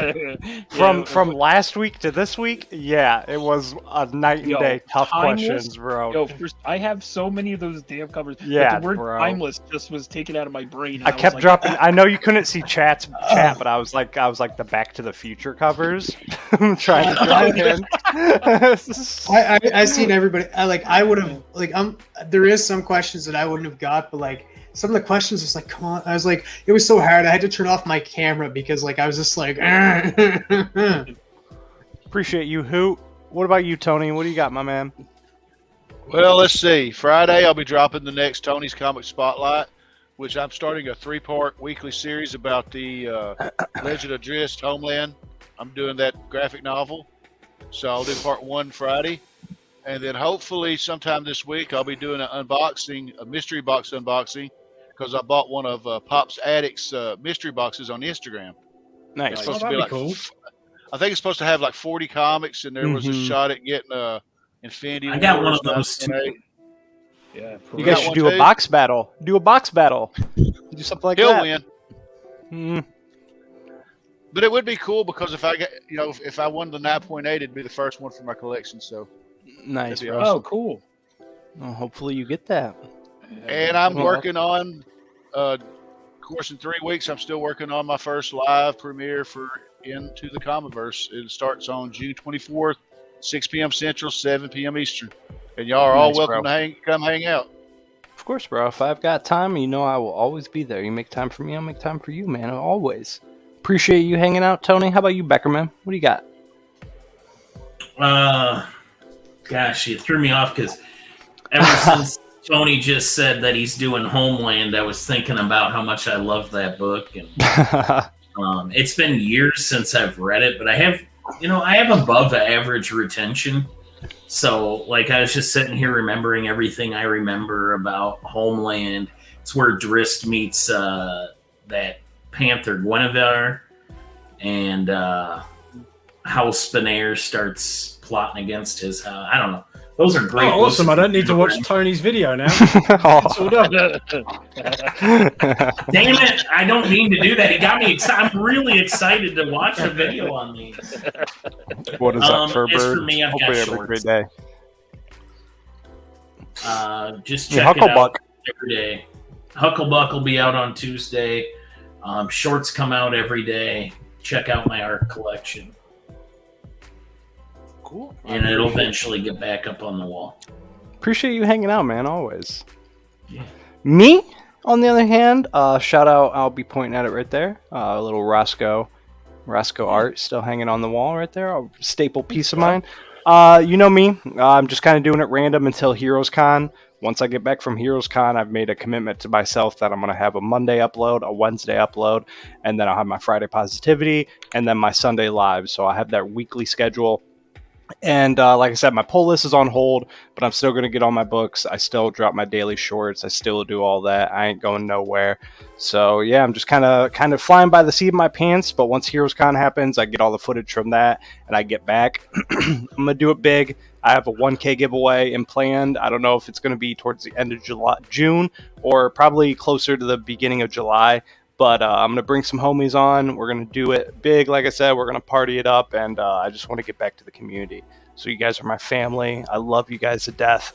from last week to this week, yeah, it was a night and day tough questions, bro.
I have so many of those damn covers.
Yeah,
the word
bro.
Timeless just was taken out of my brain.
I kept dropping. I know you couldn't see chat, but I was like the Back to the Future covers, trying to drop in.
I seen everybody. I would have there is some questions that I wouldn't have got, but like. Some of the questions was like, come on. I was like, it was so hard. I had to turn off my camera because I was just like,
Appreciate you, Hoot. What about you, Tony? What do you got, my man?
Well, let's see. Friday, I'll be dropping the next Tony's Comic Spotlight, which I'm starting a 3-part weekly series about the Legend of Drizzt Homeland. I'm doing that graphic novel. So I'll do part 1 Friday. And then hopefully sometime this week, I'll be doing an unboxing, a mystery box unboxing, because I bought one of Pop's Addict's mystery boxes on Instagram.
Nice.
It's supposed to
that'd
be
be cool.
I think it's supposed to have like 40 comics, and there was a shot at getting Infinity
I got one
Wars
of those too.
9.8.
Yeah,
You guys should
one
do a
too?
box battle. Do a box battle. Do something like
He'll
that.
win.
Mm.
But it would be cool because if I get, if I won the 9.8, it'd be the first one for my collection. So
Nice,
that'd be
bro.
awesome.
Oh, cool.
Well, hopefully you get that.
And I'm
Well-
working on, of course, in 3 weeks, I'm still working on my first live premiere for Into the Comiverse. It starts on June 24th, 6 p.m. Central, 7 p.m. Eastern. And y'all are all
Nice,
welcome
bro.
to come hang out.
Of course, bro. If I've got time, you know I will always be there. You make time for me, I'll make time for you, man. Always. Appreciate you hanging out, Tony. How about you, Beckerman? What do you got?
Gosh, you threw me off because ever since Tony just said that he's doing Homeland, I was thinking about how much I love that book, and it's been years since I've read it, but I have above average retention. So, like, I was just sitting here remembering everything I remember about Homeland. It's where Drizzt meets that Panther Guinevere, and how Spinair starts plotting against his house. I don't know. Those are great.
Oh, awesome! I don't need to watch Tony's video now.
Oh.
It's all done.
Damn it! I don't mean to do that. He got me excited. I'm really excited to watch a video on these.
What is up,
As
Furberg?
for me, I've got
Hopefully you have a great
shorts.
day.
Just
Hey,
check it out
Hucklebuck.
every day. Hucklebuck will be out on Tuesday. Shorts come out every day. Check out my art collection,
Cool.
and it'll eventually get back up on the wall.
Appreciate you hanging out, man, always.
Yeah.
Me, on the other hand, shout out, I'll be pointing at it right there. A little Roscoe art still hanging on the wall right there. A staple piece of mine. You know me, I'm just kind of doing it random until Heroes Con. Once I get back from Heroes Con, I've made a commitment to myself that I'm going to have a Monday upload, a Wednesday upload, and then I'll have my Friday positivity, and then my Sunday live. So I have that weekly schedule. And like I said, my poll list is on hold, but I'm still going to get all my books. I still drop my daily shorts. I still do all that. I ain't going nowhere. So yeah, I'm just kind of flying by the seat of my pants. But once Heroes Con happens, I get all the footage from that, and I get back. I'm going to do it big. I have a 1K giveaway in planned. I don't know if it's going to be towards the end of June, or probably closer to the beginning of July. But I'm going to bring some homies on. We're going to do it big. Like I said, we're going to party it up. And I just want to get back to the community. So you guys are my family. I love you guys to death.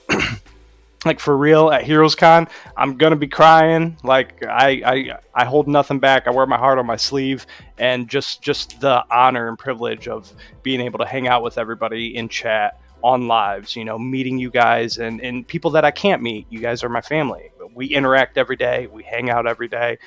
Like, for real, at Heroes Con, I'm going to be crying. Like, I hold nothing back. I wear my heart on my sleeve. And just the honor and privilege of being able to hang out with everybody in chat, on lives, meeting you guys and people that I can't meet. You guys are my family. We interact every day. We hang out every day.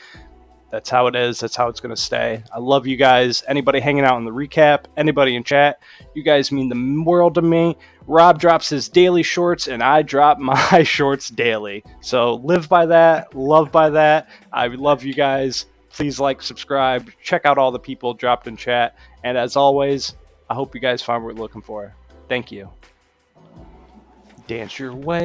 That's how it is. That's how it's going to stay. I love you guys. Anybody hanging out in the recap, anybody in chat, you guys mean the world to me. Rob drops his daily shorts, and I drop my shorts daily. So live by that. Love by that. I love you guys. Please like, subscribe. Check out all the people dropped in chat. And as always, I hope you guys find what we're looking for. Thank you. Dance your way.